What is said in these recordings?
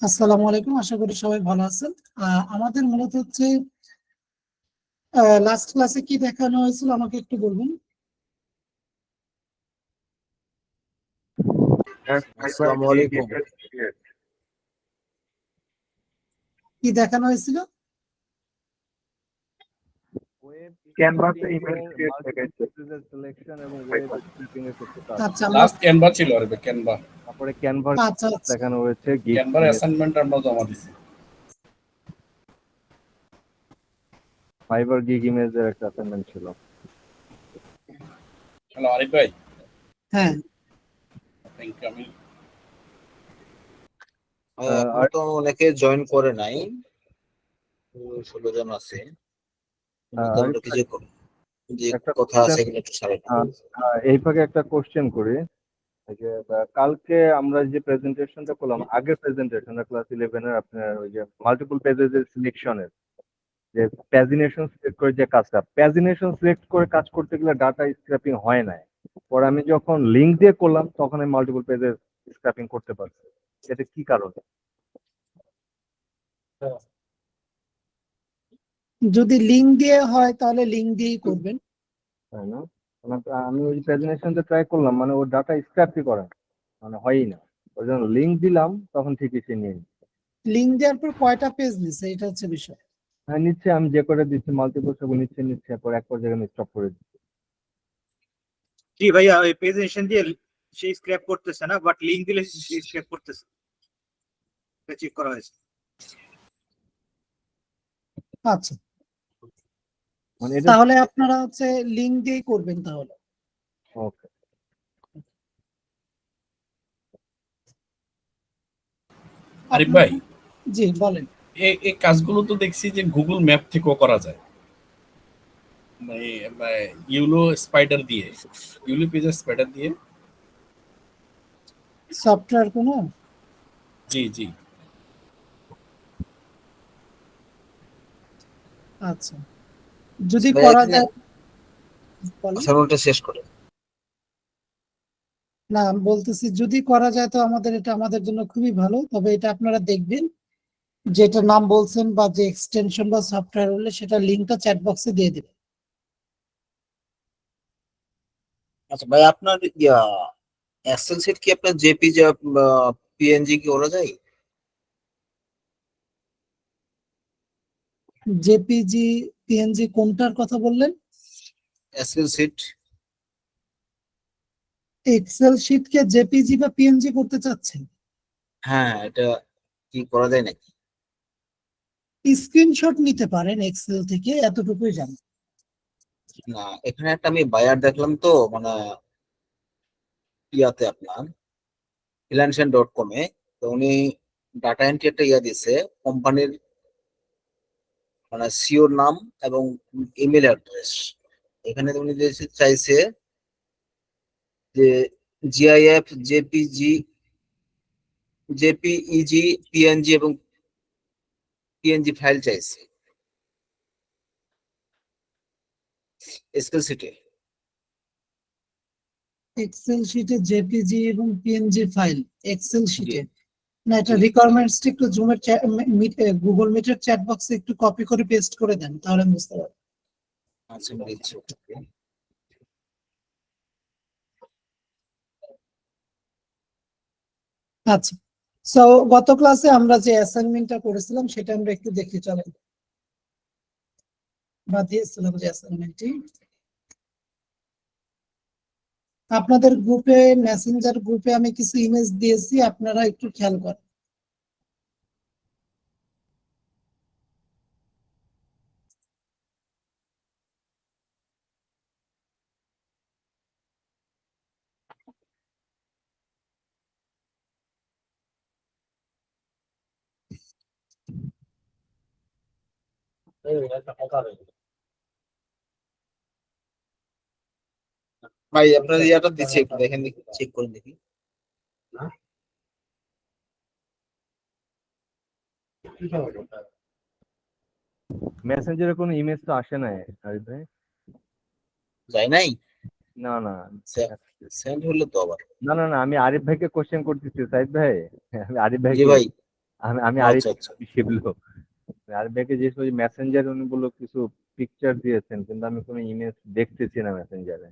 আসসালামু আলাইকুম, আশা করি সবাই ভালো আছেন। আমাদের মূলত হচ্ছে লাস্ট ক্লাসে কি দেখানো হয়েছিল আমাকে একটু বলবেন। আসসালামু আলাইকুম। কি দেখানো হয়েছিল? ক্যানভাসে ইমেজ ক্রিয়েট দেখাইছে। সিলেকশন এবং ওয়েব স্ক্রিপ্টিং এর কিছু কাজ। আচ্ছা আমরা লাস্ট ক্যানভা ছিল আর ক্যানভা তারপরে ক্যানভাস আচ্ছা আচ্ছা দেখানো হয়েছে, গিগ ক্যানভার অ্যাসাইনমেন্ট আমরা জমা দিছি। ফাইবার গিগ ইমেজের একটা অ্যাসাইনমেন্ট ছিল। হ্যালো আরিফ ভাই, হ্যাঁ থ্যাংক ইউ। আমি আর তো অনেকে জয়েন করে নাই, 16 জন আছে। আমরা কিছু যে একটা কথা আছে এগুলো একটু সারা এই ফাঁকে একটা কোশ্চেন করি। এই যে কালকে আমরা যে প্রেজেন্টেশনটা করলাম, আগের প্রেজেন্টেশন ক্লাস 11 এর আপনার ওই যে মাল্টিপল পেজেস এর সিলেকশনের যে প্যাজিনেশন সিলেক্ট করে যে কাজটা, প্যাজিনেশন সিলেক্ট করে কাজ করতে গেলে ডাটা স্ক্র্যাপিং হয় না। পরে আমি যখন লিঙ্ক দিয়ে করলাম তখন আমি মাল্টিপল পেজের স্ক্র্যাপিং করতে পারছি। এটা কি কারণে? যদি লিংক দিয়ে হয় তাহলে লিংক দিয়েই করবেন। তাই না? আমি ওই প্রেজেন্টেশনটা ট্রাই করলাম, মানে ওর ডাটা স্ক্র্যাপই করে না, মানে হয়ই না। ওই জন্য লিঙ্ক দিলাম তখন ঠিকই সে নিয়ে নিচ্ছে। লিংক দেওয়ার পর কয়টা পেজ নিছে এটা হচ্ছে বিষয়। হ্যাঁ নিচ্ছে, আমি যে করে দিচ্ছি মাল্টিপল সব নিচ্ছে পর এক পর্যায়ে আমি স্টপ করে দিচ্ছি। জি ভাইয়া, ওই প্রেজেন্টেশন দিয়ে সে স্ক্র্যাপ করতেছে না, বাট লিংক দিলে সে স্ক্র্যাপ করতেছে। চেক করা হয়েছে। আচ্ছা মানে এটা তাহলে আপনারা হচ্ছে লিংক দিয়েই করবেন তাহলে। ওকে। আরিফ ভাই, জি বলেন। এই কাজগুলো তো দেখছি যে গুগল ম্যাপ থেকেও করা যায়, ইউলো স্পাইডার দিয়ে, ইউলো পেজের স্পাইডার দিয়ে। সফটওয়্যার কোনো? জি জি। আচ্ছা যদি ভাই, করা এখানে যায় বলেন। অ্যাসাইনমেন্টটা শেষ করে। না আমি বলতেছি যদি করা যায় তো এটা আমাদের জন্য খুবই ভালো, তবে এটা আপনারা দেখবেন যেটা নাম বলছেন বা যে এক্সটেনশন বা সফটওয়্যার হলে সেটা লিংকটা চ্যাট বক্সে দিয়ে দিবেন। আচ্ছা ভাই, আপনার এক্সেল শিট কি আপনার জেপিজি পিএনজি কি ওরা যায়? জেপিজি পিএনজি কোনটার কথা বললেন? Excel sheet. এক্সেল শিটকে জেপিজি বা পিএনজি করতে চাচ্ছেন? হ্যাঁ, এটা কি করা যায় নাকি? স্ক্রিনশট নিতে পারেন এক্সেল থেকে, এতটুকুই জানি। না, এখানে একটা আমি বায়ার দেখলাম তো, মানে ইয়াতে আপনার freelancer.com-এ। তো উনি ডাটা এন্ট্রি একটা দিছে কোম্পানির, মানে সিওর নাম এবং ইমেল অ্যাড্রেস। এখানে উনি চাইছে যে জিআইএফ, জেপিজি, জেপিইজি, পিএনজি এবং পিএনজি ফাইল চাইছে এক্সেল শিটে। এক্সেল শিটে জেপিজি এবং পিএনজি ফাইল এক্সেল জি শিটে? না, এটা জি। রিকোয়ারমেন্টসটা একটু জুমের গুগল মিটের চ্যাট বক্সে একটু কপি করে পেস্ট করে দেন, তাহলে আমি বুঝতে পারবো। আচ্ছা, দিচ্ছি। আচ্ছা সো গত ক্লাসে আমরা যে অ্যাসাইনমেন্টটা করেছিলাম সেটা আমরা একটু দেখে চলেন, বা দিয়েছিলাম যে অ্যাসাইনমেন্টটি আপনাদের গ্রুপে, মেসেঞ্জার গ্রুপে আমি কিছু ইমেজ দিয়েছি, আপনারা একটু খেয়াল করেন। ভাই, আপনার ইয়াটা দিচ্ছি, একটু দেখেন, দেখি চেক করে দেখি। মেসেঞ্জারে কোনো ইমেজ তো আসে নাই আরিফ ভাই। যায় নাই? না না সেন্ড হলো তো আবার। না না না, আমি আরিফ ভাইকে কোশ্চেন করতেছি সাইদ ভাই। আমি আরিফ জি ভাইকে ভাই। আমি আমি আচ্ছা আচ্ছা শিবলো আরিফ ভাইকে জিজ্ঞেস করি মেসেঞ্জার, উনি বললো কিছু পিকচার দিয়েছেন, কিন্তু আমি কোনো ইমেজ দেখতেছি না মেসেঞ্জারে।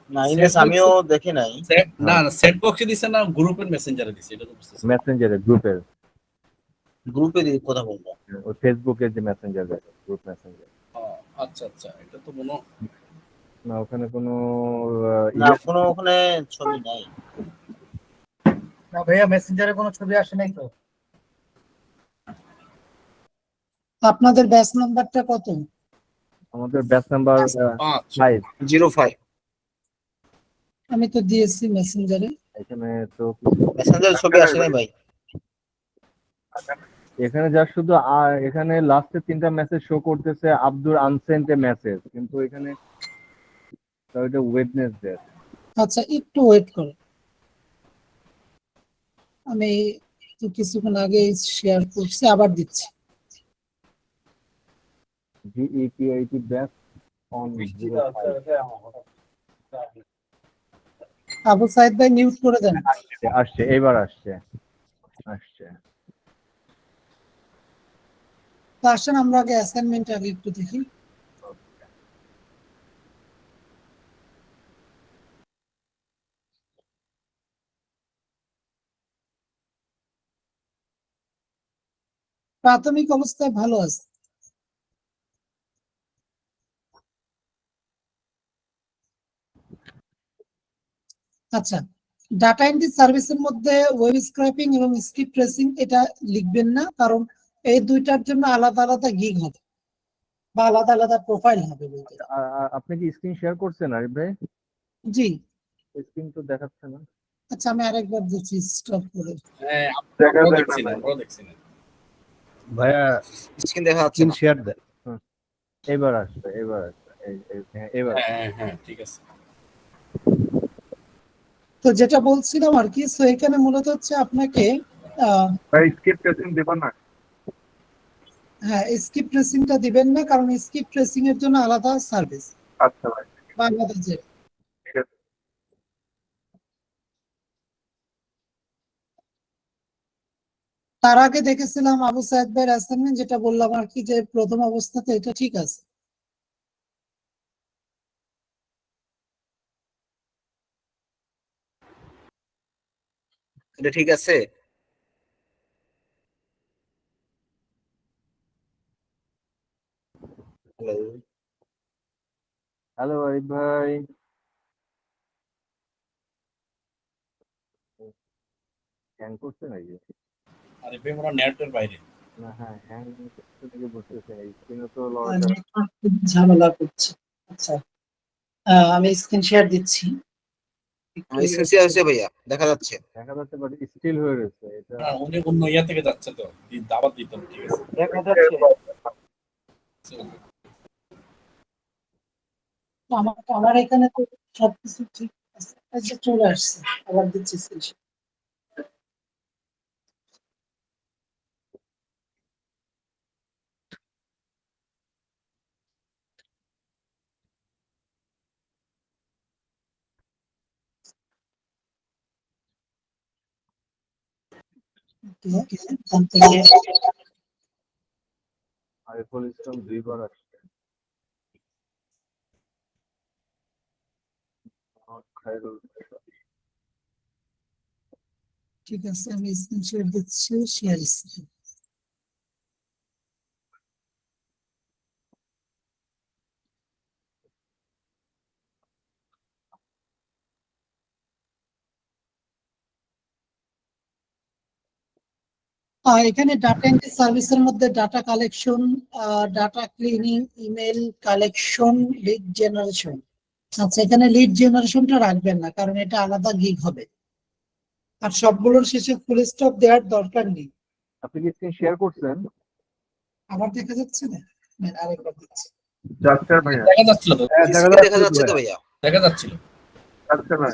না ইমেজ আমিও দেখি নাই। না না সেট বক্সে দিছে না গ্রুপের মেসেঞ্জারে দিছে, এটা তো বুঝতেছি না। মেসেঞ্জারে গ্রুপের, গ্রুপে দিয়ে কথা বলবো। ওই ফেসবুকের যে মেসেঞ্জার, গ্রুপ মেসেঞ্জার। ও, আচ্ছা আচ্ছা, এটা তো মনে না ওখানে কোনো না কোনো ওখানে ছবি নাই। না ভাইয়া মেসেঞ্জারে কোনো ছবি আসে নাই তো। আপনাদের ব্যাচ নাম্বারটা কত? আমাদের ব্যাচ নাম্বার 5। 5। 05 আমি তো দিয়েছি মেসেঞ্জারে। এখানে তো মেসেঞ্জার ছবি আসে নাই ভাই। এখানে যা শুধু এখানে লাস্টে 3টা মেসেজ শো করতেছে, আব্দুল আনসেন্ট এ মেসেজ, কিন্তু এখানে ওইটা ওয়েডনেসডে। আচ্ছা একটু ওয়েট করো, আমি তো কিছুক্ষণ আগে শেয়ার করছি, আবার দিচ্ছি। GEPIT batch on 05 Abu Saeed ভাই মিউট করে দেন। আসছে, এবার আসছে। তো আসেন আমরা আগে অ্যাসাইনমেন্ট আগে একটু দেখি। প্রাথমিক অবস্থায় ভালো আছে। আচ্ছা, ডাটা এন্ট্রি সার্ভিসের মধ্যে ওয়েব স্ক্র্যাপিং এবং স্ক্রিপ্ট ট্রেসিং এটা লিখবেন না, কারণ এই দুইটার জন্য আলাদা আলাদা গিগ হবে বা আলাদা আলাদা প্রোফাইল হবে বলতে। আপনি কি স্ক্রিন শেয়ার করছেন আরিফ ভাই? জি। স্ক্রিন তো দেখাচ্ছে না। আচ্ছা আমি আরেকবার দিচ্ছি স্টপ করে। হ্যাঁ আমরাও দেখছি না। ভাইয়া স্ক্রিন দেখা যাচ্ছে স্ক্রিন না। শেয়ার দেন। এবার আসছে। এবার হ্যাঁ ঠিক আছে। তো যেটা বলছিলাম আর কি, সো এখানে মূলত হচ্ছে আপনাকে ভাই স্ক্রিপ্ট ট্রেসিং দেবেন না? হ্যাঁ স্ক্রিপ্ট ট্রেসিংটা দিবেন না, কারণ স্ক্রিপ্ট ট্রেসিং এর জন্য আলাদা সার্ভিস আচ্ছা ভাই বা আলাদা যে। ঠিক আছে। তার আগে দেখেছিলাম আবু সাইদ ভাইয়ের অ্যাসাইনমেন্ট, যেটা বললাম আর কি যে প্রথম অবস্থাতে এটা ঠিক আছে। এটা ঠিক আছে। হ্যালো হ্যালো আরিফ ভাই, হ্যাং করছে নাকি? আরে বেমরা নেটের বাইরে। না হ্যাঁ, হ্যাং থেকে বুঝতেছে, স্ক্রিনে তো নেটওয়ার্ক খুব ঝামেলা করছে। আচ্ছা আমি স্ক্রিন শেয়ার দিচ্ছি। আমার স্ক্রিন শেয়ার হয়েছে ভাইয়া, দেখা যাচ্ছে। দেখা যাচ্ছে, বাট স্টিল হয়ে রয়েছে এটা। না উনি অন্য ইয়া থেকে যাচ্ছে তো, দাবাত দিতে হবে, ঠিক আছে। দেখা যাচ্ছে। আমার এখানে তো সবকিছু ঠিক আছে। আচ্ছা চলে আসছে, আবার দিচ্ছি screenshot। আরিফুল ইসলাম 2বার আসছে। খায়রুল ঠিক আছে আমি স্ক্রিন শেয়ার দিচ্ছি, শেয়ার স্ক্রিন। এখানে ডাটা এন্ট্রি সার্ভিসের মধ্যে data collection, data cleaning, email collection, lead generation. আচ্ছা এখানে লিড জেনারেশনটা রাখবেন না, কারণ এটা আলাদা গিগ হবে। আর সবগুলোর শেষে ফুল স্টপ দেওয়ার দরকার নেই। আপনি কি স্ক্রিন শেয়ার করছেন? আমার দেখা যাচ্ছে না, আরেকবার দিচ্ছি। যাচ্ছে ভাইয়া, দেখা যাচ্ছিল তো, স্ক্রিন দেখা যাচ্ছে তো ভাইয়া। দেখা যাচ্ছিল। যাচ্ছে ভাই।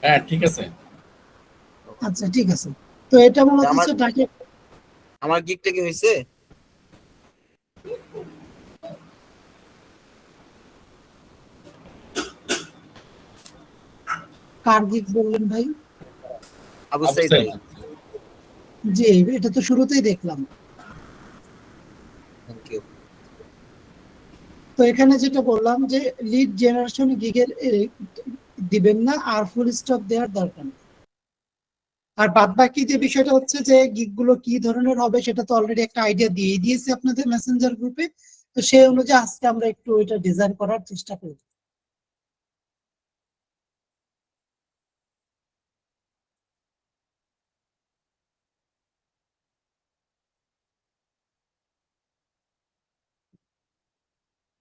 হ্যাঁ ঠিক আছে। আচ্ছা ঠিক আছে, তো এটা মূলত আমার হচ্ছে ডাটা। আমার গিগটা কি হয়েছে? কার গিগ বললেন ভাই? আবু আবু সাইদ সাইদ। ভাই, জি, এটা তো শুরুতেই দেখলাম। Thank you. তো এখানে যেটা বললাম যে লিড জেনারেশন গিগের দিবেন না, আর ফুল স্টপ দেওয়ার দরকার নেই। আর বাদ বাকি যে বিষয়টা হচ্ছে যে গিগ গুলো কি ধরনের হবে সেটা তো অলরেডি একটা আইডিয়া দিয়ে দিয়েছি আপনাদের মেসেঞ্জার গ্রুপে। তো সেই অনুযায়ী আজকে আমরা একটু এটা ডিজাইন করার চেষ্টা করব।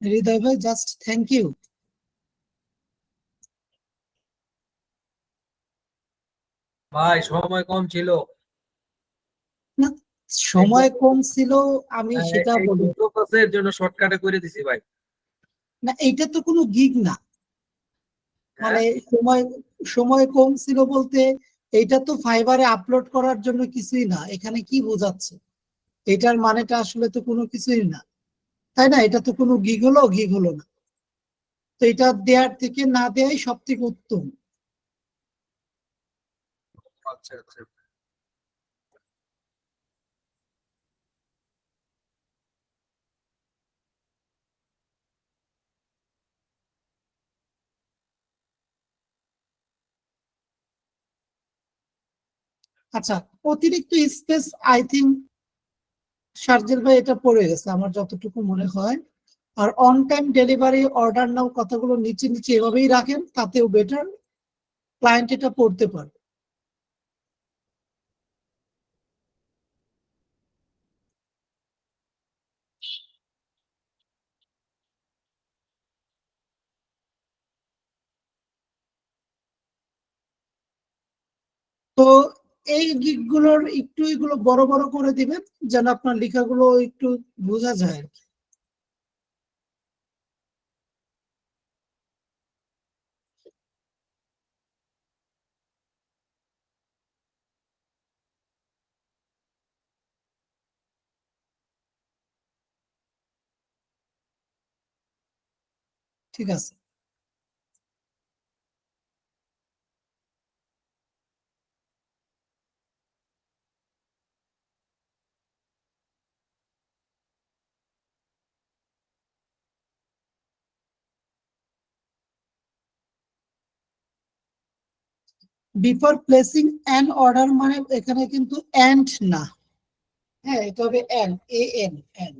হৃদয় ভাই, জাস্ট থ্যাংক ইউ। ভাই সময় কম ছিল। না, সময় কম ছিল, আমি সেটা এই বলি দুটো কাজের জন্য শর্টকাটে করে দিছি ভাই। না, এইটা তো কোনো গিগ না। হ্যাঁ, মানে সময় সময় কম ছিল বলতে এইটা তো ফাইবারে আপলোড করার জন্য কিছুই না। এখানে কি বোঝাচ্ছে? এটার মানেটা আসলে তো কোনো কিছুই না, তাই না? এটা তো কোনো গিগ হলো না। তো এটা দেওয়ার থেকে না দেওয়াই সব থেকে উত্তম। আচ্ছা আচ্ছা। আচ্ছা, অতিরিক্ত স্পেস আই থিঙ্ক শার্জিল ভাই এটা পড়ে গেছে আমার যতটুকু মনে হয়। আর on time delivery, order now, কথাগুলো নিচে নিচে এভাবেই রাখেন, তাতেও বেটার, ক্লায়েন্ট এটা পড়তে পারে। তো এই গিগ গুলোর একটু এগুলো বড় বড় করে দিবেন, যেন আপনার লেখাগুলো একটু বোঝা যায় আর কি। ঠিক আছে। বিফোর প্লেসিং অ্যান অর্ডার মানে এখানে কিন্তু অ্যান্ড না, হ্যাঁ এটা হবে অ্যান, এ এন, অ্যান।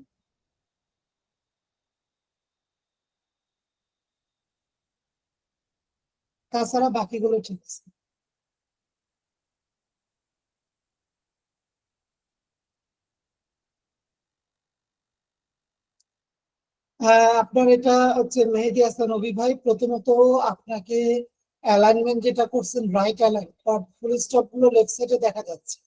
তাছাড়া বাকিগুলো ঠিক আছে। আপনার এটা হচ্ছে মেহেদী হাসান অভি ভাই, প্রথমত আপনাকে অ্যালাইনমেন্ট যেটা করছেন রাইট অ্যালাইন, ফুল স্টপ গুলো লেফট সাইডে দেখা যাচ্ছে,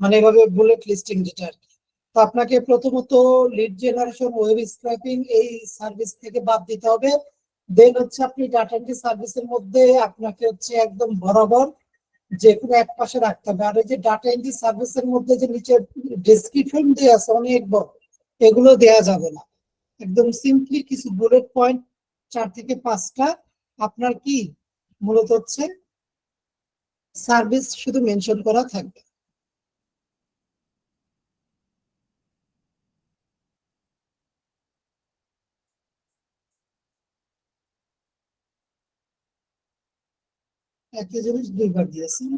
মানে এভাবে বুলেট লিস্টিং যেটা আর কি। তো আপনাকে প্রথমত লিড জেনারেশন, ওয়েব স্ক্র্যাপিং এই সার্ভিস থেকে বাদ দিতে হবে। দেন হচ্ছে আপনি ডাটা এন্ট্রি সার্ভিসের মধ্যে আপনাকে হচ্ছে একদম বরাবর যে কোনো এক পাশে রাখতে হবে। আর এই যে ডাটা এন্ট্রি সার্ভিসের মধ্যে যে নিচে ডেসক্রিপশন দেওয়া আছে অনেক বড়, এগুলো দেয়া যাবে না। একদম সিম্পলি কিছু বুলেট পয়েন্ট, 4 থেকে 5টা আপনার কি মূলত হচ্ছে সার্ভিস শুধু মেনশন করা থাকবে। একই জিনিস দুইবার দিয়েছেন।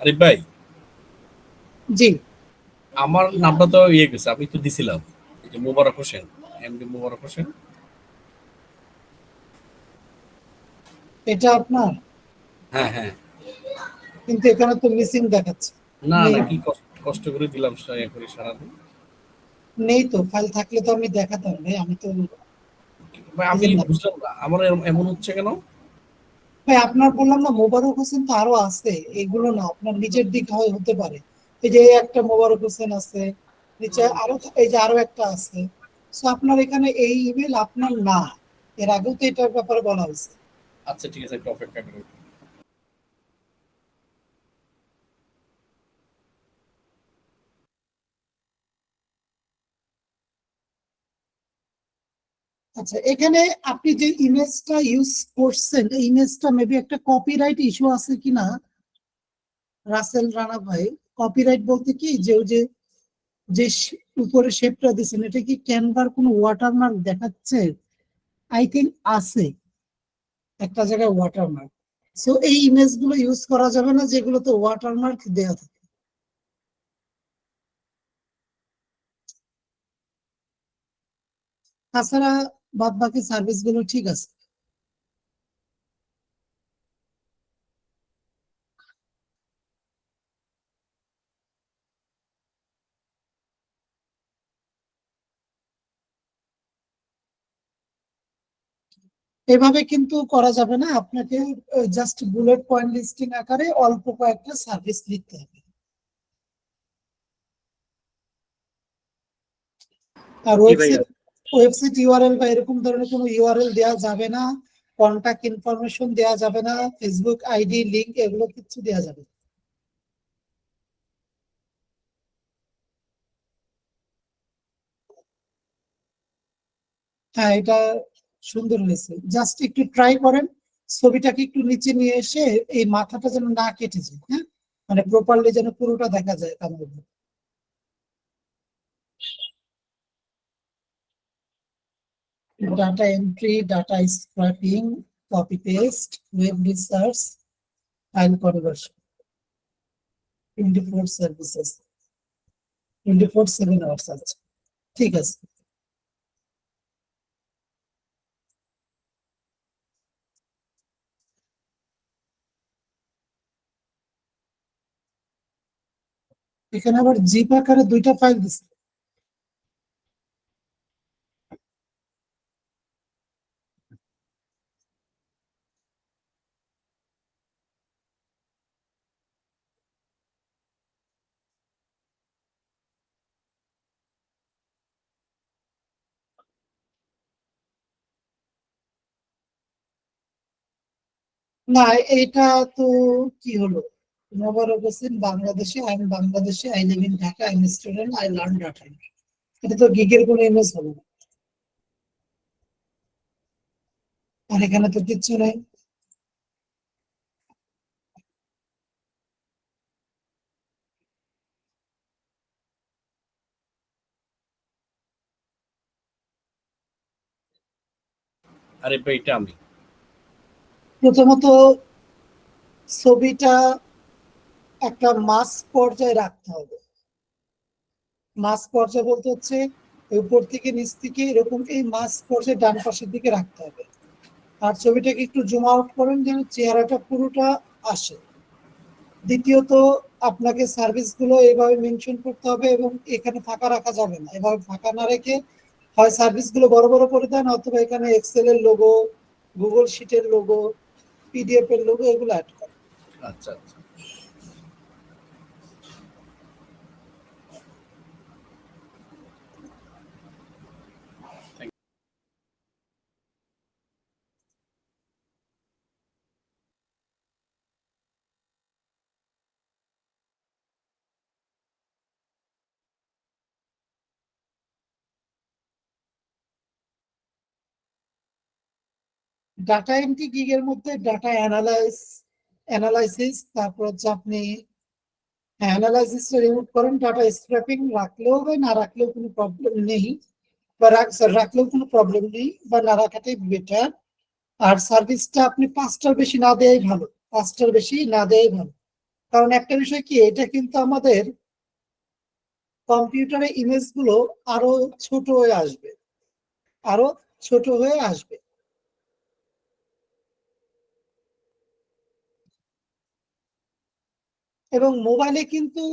আরিফ ভাই, জি, আমার নামটা তো ইয়ে গেছে, আমি তো দিছিলাম এই যে মোবারক হোসেন, এমডি মোবারক হোসেন। এটা আপনার, হ্যাঁ হ্যাঁ। কিন্তু এখানে তো মিসিং দেখাচ্ছে। না না, নেই, কি কষ্ট কষ্ট করে দিলাম ইয়ে করে সারাদিন। নেই তো, ফাইল থাকলে তো আমি দেখাতাম ভাই, আমি তো ভাই এই আমি যে না। বুঝলাম না আমার এমন হচ্ছে কেন। ভাই আপনার বললাম না মোবারক হোসেন তো আরো আছে, এগুলো না আপনার নিচের দিক হতে পারে। এই যে একটা মোবারক হোসেন আছে, নিচে আরো, এই যে আরো একটা আছে। সো আপনার এখানে এই ইমেল আপনার না, এর আগেও তো এটার ব্যাপারে বলা হয়েছে। আচ্ছা ঠিক আছে, একটু অপেক্ষা করুন। আচ্ছা, এখানে আপনি যে ইমেজটা ইউজ করছেন, এই ইমেজটা মেবি একটা কপিরাইট ইস্যু আছে কিনা রাসেল রানা ভাই। কপিরাইট বলতে কি, যে ওই যে উপরে শেপটা দিচ্ছেন, এটা কি ক্যানভার কোনো ওয়াটারমার্ক দেখাচ্ছে? আই থিঙ্ক আছে একটা জায়গায় ওয়াটারমার্ক। সো এই ইমেজ গুলো ইউজ করা যাবে না যেগুলোতে ওয়াটারমার্ক দেওয়া থাকে। তাছাড়া বাদ বাকি সার্ভিস গুলো ঠিক আছে। এভাবে কিন্তু করা যাবে না, আপনাকে জাস্ট বুলেট পয়েন্ট লিস্টিং আকারে অল্প কয়েকটা সার্ভিস লিখতে হবে। আর জি ভাইয়া। ওয়েবসাইট ইউআরএল বা এরকম ধরনের কোনো ইউআরএল দেওয়া যাবে না, কন্টাক্ট ইনফরমেশন দেওয়া যাবে না, ফেসবুক আইডি লিংক এগুলো কিছু দেওয়া যাবে না। হ্যাঁ, এটা সুন্দর হয়েছে, জাস্ট একটু ট্রাই করেন। ছবিটাকে একটু নিচে নিয়ে এসে এই মাথাটা যেন না কেটে যায়, হ্যাঁ, মানে প্রপারলি যেন পুরোটা দেখা যায় কামের উপর। Data entry, data scraping, copy paste, web research, file conversion, 24 services, 24/7 hours আছে। ঠিক আছে, এখানে আবার জিপ আকারে দুইটা ফাইল দিচ্ছে। না, এটা তো কি হলো, মোবারক হোসেন বাংলাদেশে, আই এম বাংলাদেশে, I live in Dhaka, I am student, I learn data. এটা তো গিগের কোনো ইমেজ হবে না, আর এখানে তো কিচ্ছু নেই। আরে ভাই এটা আমি। প্রথমত ছবিটা একটা মাস পর্যায়ে রাখতে হবে। মাস পর্যায়ে বলতে হচ্ছে উপর থেকে নিচ থেকে এরকম এই মাস পর্যায়ে ডান পাশের দিকে রাখতে হবে। আর ছবিটাকে একটু জুম আউট করেন যেন চেহারাটা পুরোটা আসে। দ্বিতীয়ত আপনাকে সার্ভিস গুলো এইভাবে মেনশন করতে হবে এবং এখানে ফাঁকা রাখা যাবে না। এভাবে ফাঁকা না রেখে হয় সার্ভিস গুলো বড় বড় করে দেন, অথবা এখানে এক্সেল এর লোগো, গুগল শিটের লোগো, পিডিএফ এর লোগো এগুলো অ্যাড করেন। আচ্ছা আচ্ছা। ডাটা এন্ট্রি গিগের মধ্যে ডাটা অ্যানালাইসিস, তারপর হচ্ছে আপনি অ্যানালাইসিসটা রিমুভ করেন, ডাটা স্ক্র্যাপিং রাখলেও হবে, না রাখলেও কোনো প্রবলেম নেই, বা রাখলেও কোনো প্রবলেম নেই, বা না রাখাটাই বেটার। আর সার্ভিসটা আপনি 5টার বেশি না দেয়াই ভালো, 5টার বেশি না দেয়াই ভালো। কারণ একটা বিষয় কি, এটা কিন্তু আমাদের কম্পিউটারে ইমেজ গুলো আরো ছোট হয়ে আসবে, আরো ছোট হয়ে আসবে। এবং মোবাইলে কিন্তু,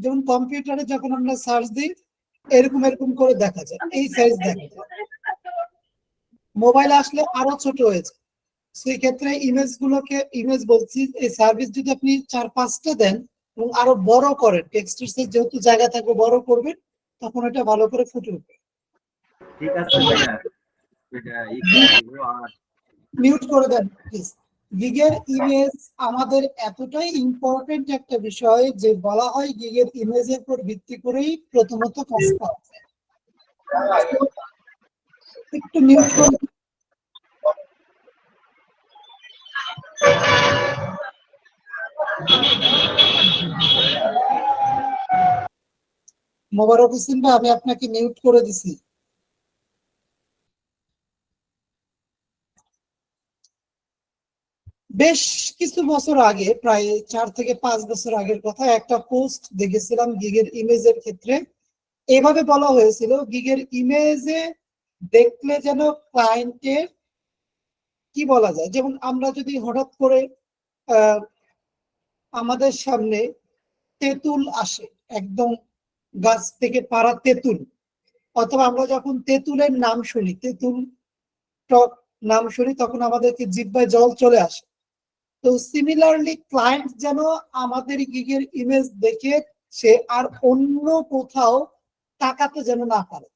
যেমন কম্পিউটারে যখন আমরা সার্চ দিই এরকম এরকম করে দেখা যায়, এই সাইজ দেখা যায়। মোবাইলে আসলে আরো ছোট হয়েছে। সেই ক্ষেত্রে ইমেজ বলছি, এই সার্ভিস যদি আপনি 4-5টা দেন এবং আরো বড় করেন, টেক্সটের সাইজ যেহেতু জায়গা থাকবে বড় করবেন, তখন এটা ভালো করে ফুটে উঠবে। ঠিক আছে ভাইয়া, এটা ই করে দিব। আর মিউট করে দেন প্লিজ। গিগের ইমেজ আমাদের এতটাই ইম্পর্টেন্ট একটা বিষয় যে বলা হয় গিগের ইমেজের উপর ভিত্তি করেই প্রথমত কাজ করা হয়। একটু মিউট করে মোবারক হোসেন ভাই, আমি আপনাকে মিউট করে দিছি। বেশ কিছু বছর আগে, প্রায় 4 থেকে 5 বছর আগের কথা, একটা পোস্ট দেখেছিলাম গিগের ইমেজের ক্ষেত্রে। এভাবে বলা হয়েছিল, গিগের ইমেজে দেখলে যেন ক্লায়েন্টের কি বলা যায়, যেমন আমরা যদি হঠাৎ করে আহ, আমাদের সামনে তেঁতুল আসে, একদম গাছ থেকে পাড়া তেঁতুল, অথবা আমরা যখন তেঁতুলের নাম শুনি, তেঁতুল টক নাম শুনি, তখন আমাদেরকে জিহ্বায় জল চলে আসে। তো সিমিলারলি ক্লায়েন্ট যেন আমাদের গিগের ইমেজ দেখে সে আর অন্য কোথাও তাকাতে যেন না পারে,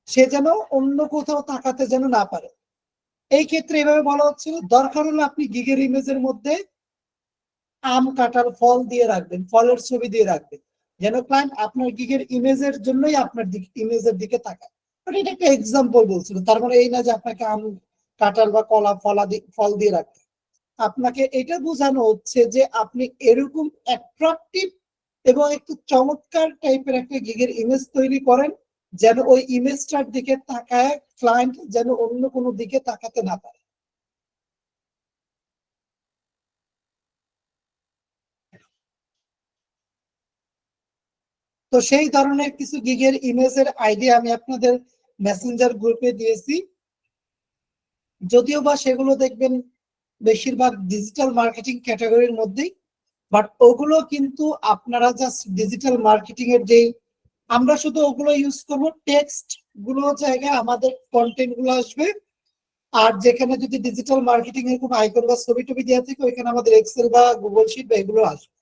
সে যেন অন্য কোথাও তাকাতে যেন না পারে। এই ক্ষেত্রে এভাবে বলা হচ্ছিল, দরকার হলে আপনি গিগের ইমেজের মধ্যে আম, কাঁঠাল, ফল দিয়ে রাখবেন, ফলের ছবি দিয়ে রাখবেন, যেন ক্লায়েন্ট আপনার গিগের ইমেজের জন্যই আপনার ইমেজের দিকে তাকায়। বাট এটা একটা এক্সাম্পল বলছিল, তার মানে এই না যে আপনাকে আম, কাঁঠাল বা কলা, ফল দিয়ে রাখতে। আপনাকে এটা বোঝানো হচ্ছে যে আপনি এরকম অ্যাট্রাকটিভ এবং একটু চমৎকার টাইপের একটা গিগের ইমেজ তৈরি করেন, যেন ওই ইমেজটার দিকে তাকায় ক্লায়েন্ট যেন অন্য কোনো দিকে তাকাতে না পারে। তো সেই ধরনের কিছু গিগের ইমেজের আইডিয়া আমি আপনাদের মেসেঞ্জার গ্রুপে দিয়েছি, যদিও বা সেগুলো দেখবেন বেশিরভাগ ডিজিটাল মার্কেটিং ক্যাটাগরির মধ্যেই। বাট ওগুলো কিন্তু আপনারা জাস্ট ডিজিটাল মার্কেটিং এর যে, আমরা শুধু ওগুলো ইউজ করবো, টেক্সট গুলো জায়গায় আমাদের কন্টেন্ট গুলো আসবে। আর যেখানে যদি ডিজিটাল মার্কেটিং এর কোনো আইকন বা ছবি টবি দেওয়া থাকে, ওইখানে আমাদের এক্সেল বা গুগল শিট বা এগুলো আসবে।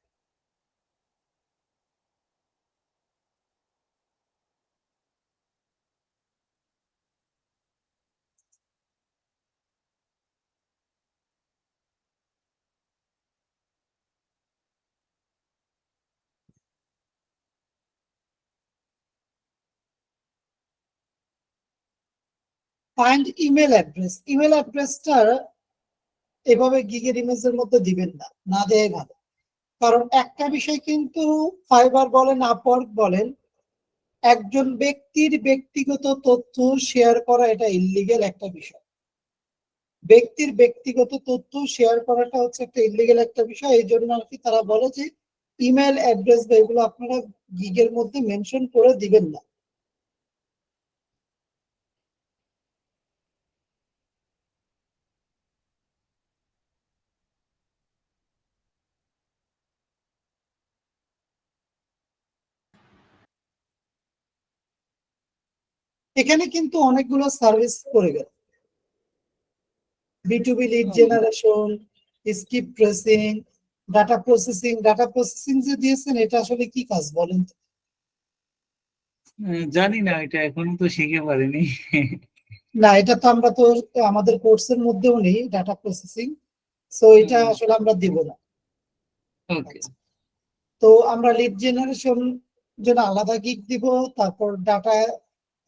ফাইন্ড ইমেল অ্যাড্রেসটা এভাবে গিগের ইমেজের মধ্যে দিবেন না, না দেয় ভালো। কারণ একটা বিষয় কিন্তু, ফাইবার বলেন, আপওয়ার্ক বলেন, একজন ব্যক্তির ব্যক্তিগত তথ্য শেয়ার করা এটা ইল্লিগেল একটা বিষয়। ব্যক্তির ব্যক্তিগত তথ্য শেয়ার করাটা হচ্ছে একটা ইল্লিগেল একটা বিষয়। এই জন্য আর কি তারা বলে যে ইমেল অ্যাড্রেস বা এগুলো আপনারা গিগের মধ্যে মেনশন করে দিবেন না। এখানে কিন্তু অনেকগুলো সার্ভিস করে গেল, B2B lead generation, skip tracing, data processing. Data processing যে দিয়েছেন, এটা আসলে কি কাজ বলেন তো? জানি না, এটা এখনো তো শিখে পারিনি। না, এটা তো আমরা তো আমাদের কোর্সের মধ্যেও নেই ডাটা প্রসেসিং, সো এটা আসলে আমরা দিব না। ওকে। তো আমরা লিড জেনারেশন জন্য আলাদা গিগ দিব, তারপর ডাটা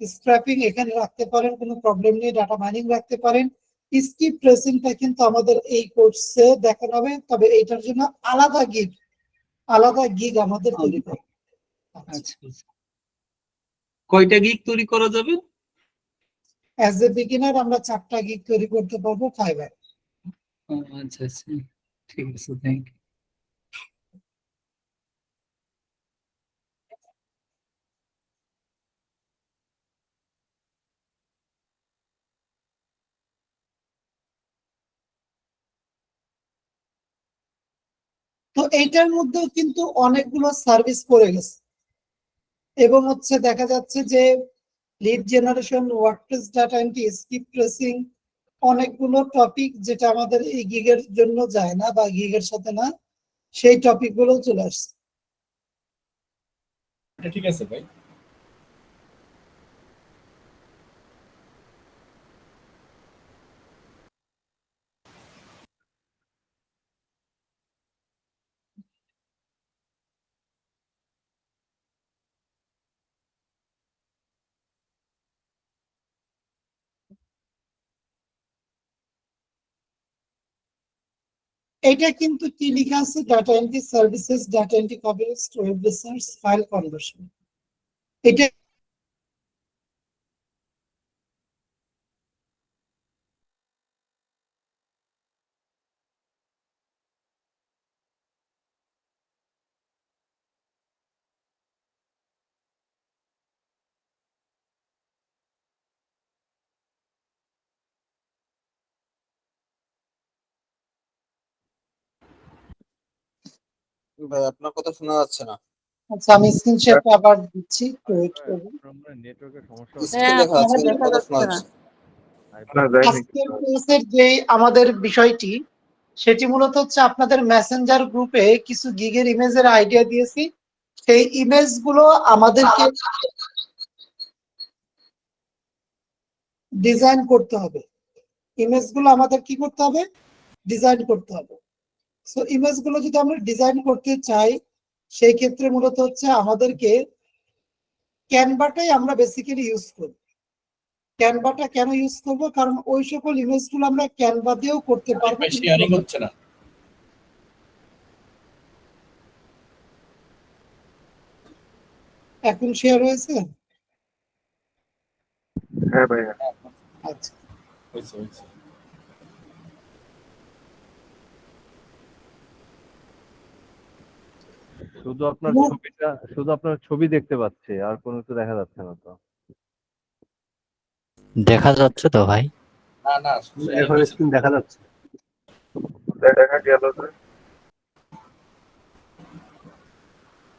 স্ক্র্যাপিং এখানে রাখতে পারেন, কোনো প্রবলেম নেই, ডাটা মাইনিং রাখতে পারেন। স্কিপ ট্রেসিংটা কিন্তু আমাদের এই কোর্সে দেখানো হবে, তবে এইটার জন্য আলাদা গিগ আমাদের তৈরি করবে। আচ্ছা আচ্ছা। কয়টা গিগ তৈরি করা যাবে? অ্যাজ এ বিগিনার আমরা 4টা গিগ তৈরি করতে পারবো ফাইবার। আচ্ছা আচ্ছা, ঠিক আছে, থ্যাংক ইউ। তো এইটার মধ্যেও কিন্তু অনেকগুলো সার্ভিস পড়ে গেছে, এবং হচ্ছে দেখা যাচ্ছে যে lead generation, WordPress data entry, skip tracing, অনেকগুলো টপিক যেটা আমাদের এই গিগের জন্য যায় না বা গিগের সাথে না, সেই টপিক গুলো চলে আসছে। ঠিক আছে ভাই। এটা কিন্তু কি লেখা আছে, data entry services, data entry coverage, web research, file conversion. এটা ভাই আপনার কথা শোনা যাচ্ছে না। আচ্ছা, আমি স্ক্রিনশট আবার দিচ্ছি, একটু ওয়েট করুন। নেটওয়ার্কের সমস্যা হচ্ছে। স্ক্রিন দেখা যাচ্ছে আমার কিন্তু দেখা কথা শোনা যাচ্ছে না। যাচ্ছে আজকের কোর্সের যে আমাদের বিষয়টি, সেটি মূলত হচ্ছে আপনাদের মেসেঞ্জার গ্রুপে কিছু গিগের ইমেজের আইডিয়া দিয়েছি। সেই ইমেজ গুলো আমাদেরকে ডিজাইন করতে হবে। ইমেজ গুলো আমাদের কি করতে হবে, ডিজাইন করতে হবে। সো ইমেজ গুলো যদি আমরা ডিজাইন করতে চাই, সেই ক্ষেত্রে মূলত হচ্ছে আমাদেরকে ক্যানভাটাই আমরা বেসিক্যালি ইউজ করব। ক্যানভাটা কেন ইউজ করব, কারণ ওই সকল ইমেজ গুলো আমরা ক্যানভা দিয়েও করতে পারবো। শেয়ারিং হচ্ছে না। এখন শেয়ার হয়েছে? হ্যাঁ ভাইয়া। আচ্ছা, হয়েছে হয়েছে। শুধু আপনার ছবি দেখতে পাচ্ছি, আর কোনো কিছু দেখা যাচ্ছে না তো। দেখা যাচ্ছে তো ভাই? না না, এখন স্ক্রিন দেখা যাচ্ছে, দেখা গেল যে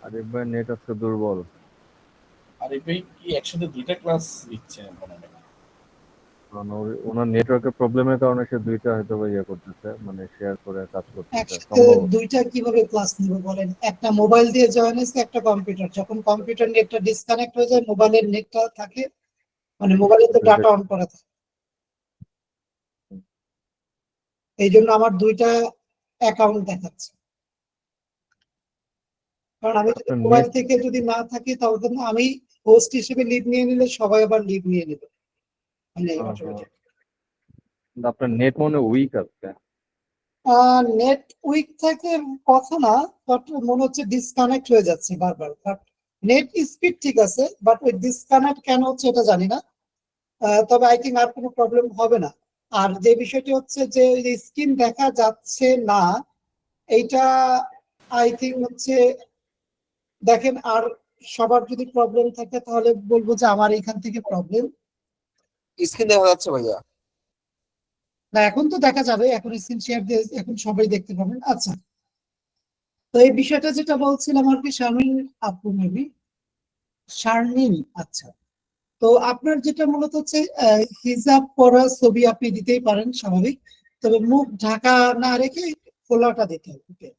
আরিফ ভাই নেট আজকে দুর্বল। আর এই ভাই কি একসাথে দুইটা ক্লাস দিচ্ছে মনে হয়? কারণ ওনার নেটওয়ার্কের প্রবলেমের কারণে সে দুইটা হয়তো ইয়ে করতেছে, মানে শেয়ার করে কাজ করতেছে একসাথে সম্ভবত। দুইটা কিভাবে ক্লাস নিব বলেন? একটা মোবাইল দিয়ে জয়েন হয়েছে, একটা কম্পিউটার। যখন কম্পিউটার নেটটা ডিসকানেক্ট হয়ে যায়, মোবাইলের নেটটা থাকে, মানে মোবাইলে তো ডাটা অন করা থাকে। এই জন্য আমার দুইটা অ্যাকাউন্ট দেখাচ্ছে। কারণ আমি যদি মোবাইল থেকে যদি না থাকি, তাহলে কিন্তু আমি হোস্ট হিসেবে লিড নিয়ে নিলে সবাই আবার লিড নিয়ে নেবে, মানে automatic। আপনার নেট মনে উইক আছে। নেট উইক থাকে কথা না, বাট মনে হচ্ছে ডিসকানেক্ট হয়ে যাচ্ছে বারবার। বাট নেট স্পিড ঠিক আছে, বাট ওই ডিসকানেক্ট কেন হচ্ছে এটা জানি না। তবে আই থিঙ্ক আর কোনো প্রবলেম হবে না। আর যে বিষয়টি হচ্ছে যে স্ক্রিন দেখা যাচ্ছে না, এইটা আই থিঙ্ক হচ্ছে, দেখেন, আর সবার যদি প্রবলেম থাকে তাহলে বলবো যে আমার এখান থেকে প্রবলেম। স্ক্রিন দেখা যাচ্ছে ভাইয়া। না, এখন তো দেখা যাবে, এখন স্ক্রিন শেয়ার দিয়ে এখন সবাই দেখতে পাবেন। আচ্ছা, তো এই বিষয়টা যেটা বলছিলাম আর কি, শারমিন আপু, মেবি শারমিন। আচ্ছা, তো আপনার যেটা মূলত হচ্ছে হিজাব পরা ছবি আপনি দিতেই পারেন, স্বাভাবিক। তবে মুখ ঢাকা না রেখে খোলাটা দিতে হবে। Okay?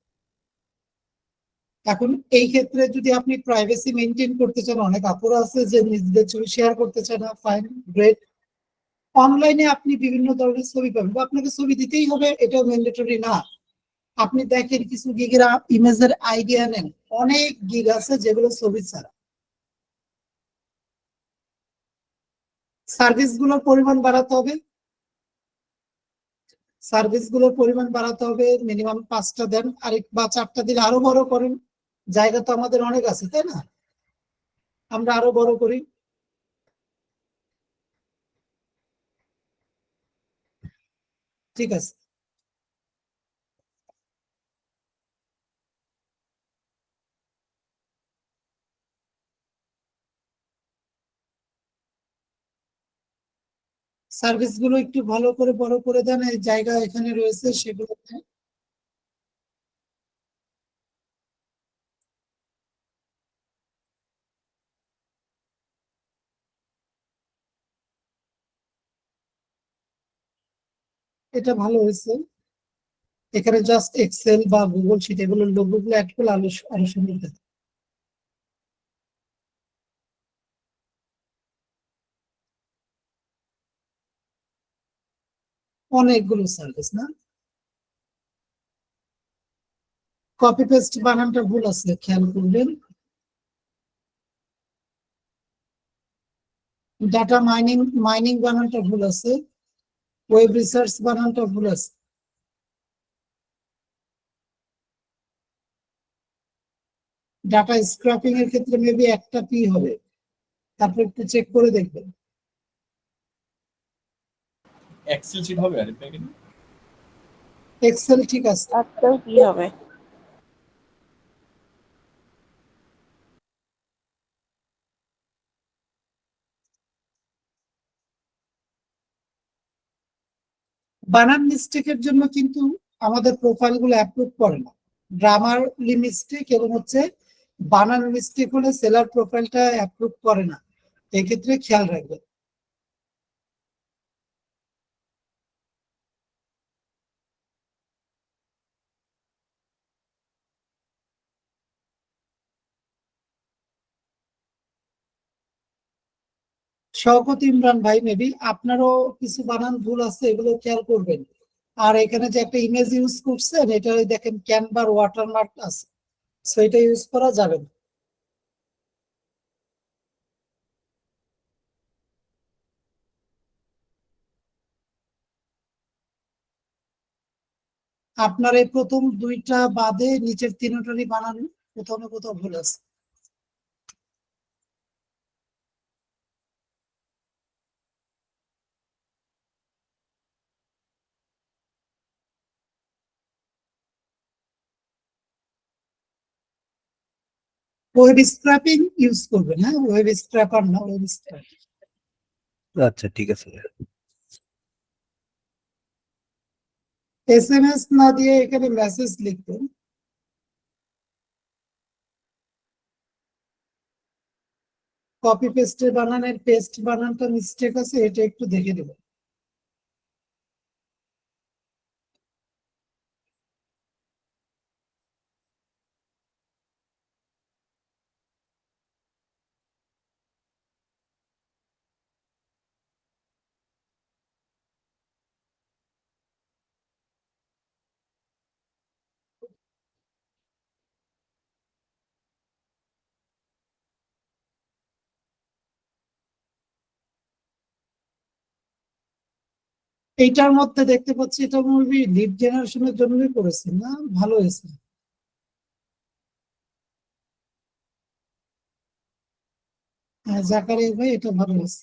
এখন এই ক্ষেত্রে যদি আপনি প্রাইভেসি মেনটেন করতে চান, অনেক আপুরা আছে যে নিজেদের ছবি শেয়ার করতে চান না, ফাইন, গ্রেট। অনলাইনে আপনি বিভিন্ন ধরনের ছবি পাবেন, বা আপনাকে ছবি দিতেই হবে এটাও ম্যান্ডেটরি না। আপনি দেখেন কিছু গিগের ইমেজের আইডিয়া নেন, অনেক গিগ আছে যেগুলো ছবি ছাড়া। সার্ভিস গুলোর পরিমাণ বাড়াতে হবে, মিনিমাম 5টা দেন, আরেক বা 4টা দিলে আরো বড় করেন। জায়গা তো আমাদের অনেক আছে, তাই না? আমরা আরো বড় করি। ঠিক আছে, সার্ভিস গুলো একটু ভালো করে বড় করে দেন, এই জায়গা এখানে রয়েছে সেগুলোতে। এটা ভালো হয়েছে। এখানে জাস্ট এক্সেল বা গুগল শিট এগুলোর লোগো গুলো অ্যাড করলে আরো সুন্দর দেখাবে। অনেকগুলো সার্ভিস না, কপি পেস্ট বানানটা ভুল আছে, খেয়াল করবেন। ডাটা মাইনিং বানানটা ভুল আছে, ওয়েব রিসার্চ বানানটা ভুল আছে। ডাটা স্ক্র্যাপিং এর ক্ষেত্রে মেবি একটা পি হবে, তারপর একটু চেক করে দেখবেন। এক্সেল শিট হবে আরিফ ভাই কিন্তু এক্সেল ঠিক আছে। একটাই কি হবে? বানান মিস্টেকের জন্য কিন্তু আমাদের প্রোফাইল গুলো অ্যাপ্রুভ করে না। গ্রামারলি মিস্টেক এবং হচ্ছে বানান মিস্টেক হলে সেলার প্রোফাইলটা অ্যাপ্রুভ করে না, এক্ষেত্রে খেয়াল রাখবেন। শওকত ইমরান ভাই, মেবি আপনারও কিছু বানান ভুল আছে, এগুলো খেয়াল করবেন। আর এখানে যে একটা ইমেজ ইউজ করছেন, এটা ওই দেখেন ক্যানভার ওয়াটারমার্ক আছে, সো এটা ইউজ করা যাবে না। আপনার এই প্রথম দুইটা বাদে নিচের তিনটারই বানান কোথাও কোথাও ভুল আছে। ওয়েব স্ক্র্যাপিং ইউজ করবেন, হ্যাঁ, ওয়েব স্ক্র্যাপার না, ওয়েব স্ক্র্যাপ। আচ্ছা ঠিক আছে। এসএমএস না দিয়ে এখানে মেসেজ লিখবেন। কপি পেস্টের বানানের পেস্ট বানানটা মিস্টেক আছে, এটা একটু দেখে দেবেন। এইটার মধ্যে দেখতে পাচ্ছি এটা মুভি লিড জেনারেশনের জন্যই করেছেন না, ভালো হয়েছে। হ্যাঁ, জাকারিয়া ভাই, এটা ভালো হয়েছে।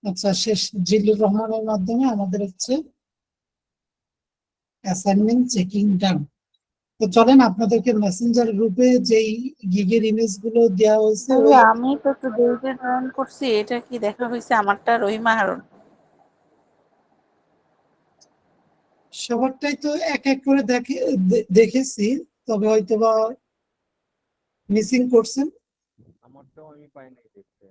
আচ্ছা, শেষ জিল্লুর রহমানের মাধ্যমে আমাদের হচ্ছে অ্যাসাইনমেন্ট চেকিং ডান। তো চলেন আপনাদেরকে মেসেঞ্জার গ্রুপে যেই গিগের ইমেজ গুলো দেওয়া হয়েছে ওই আমি তো একটু দেরিতে জয়েন করছি, এটা কি দেখা হয়েছে আমারটা রহিমা হারুন? সবারটাই তো এক এক করে দেখেছি, তবে হয়তোবা মিসিং করছেন। আমারটাও আমি পাই নাই দেখতে।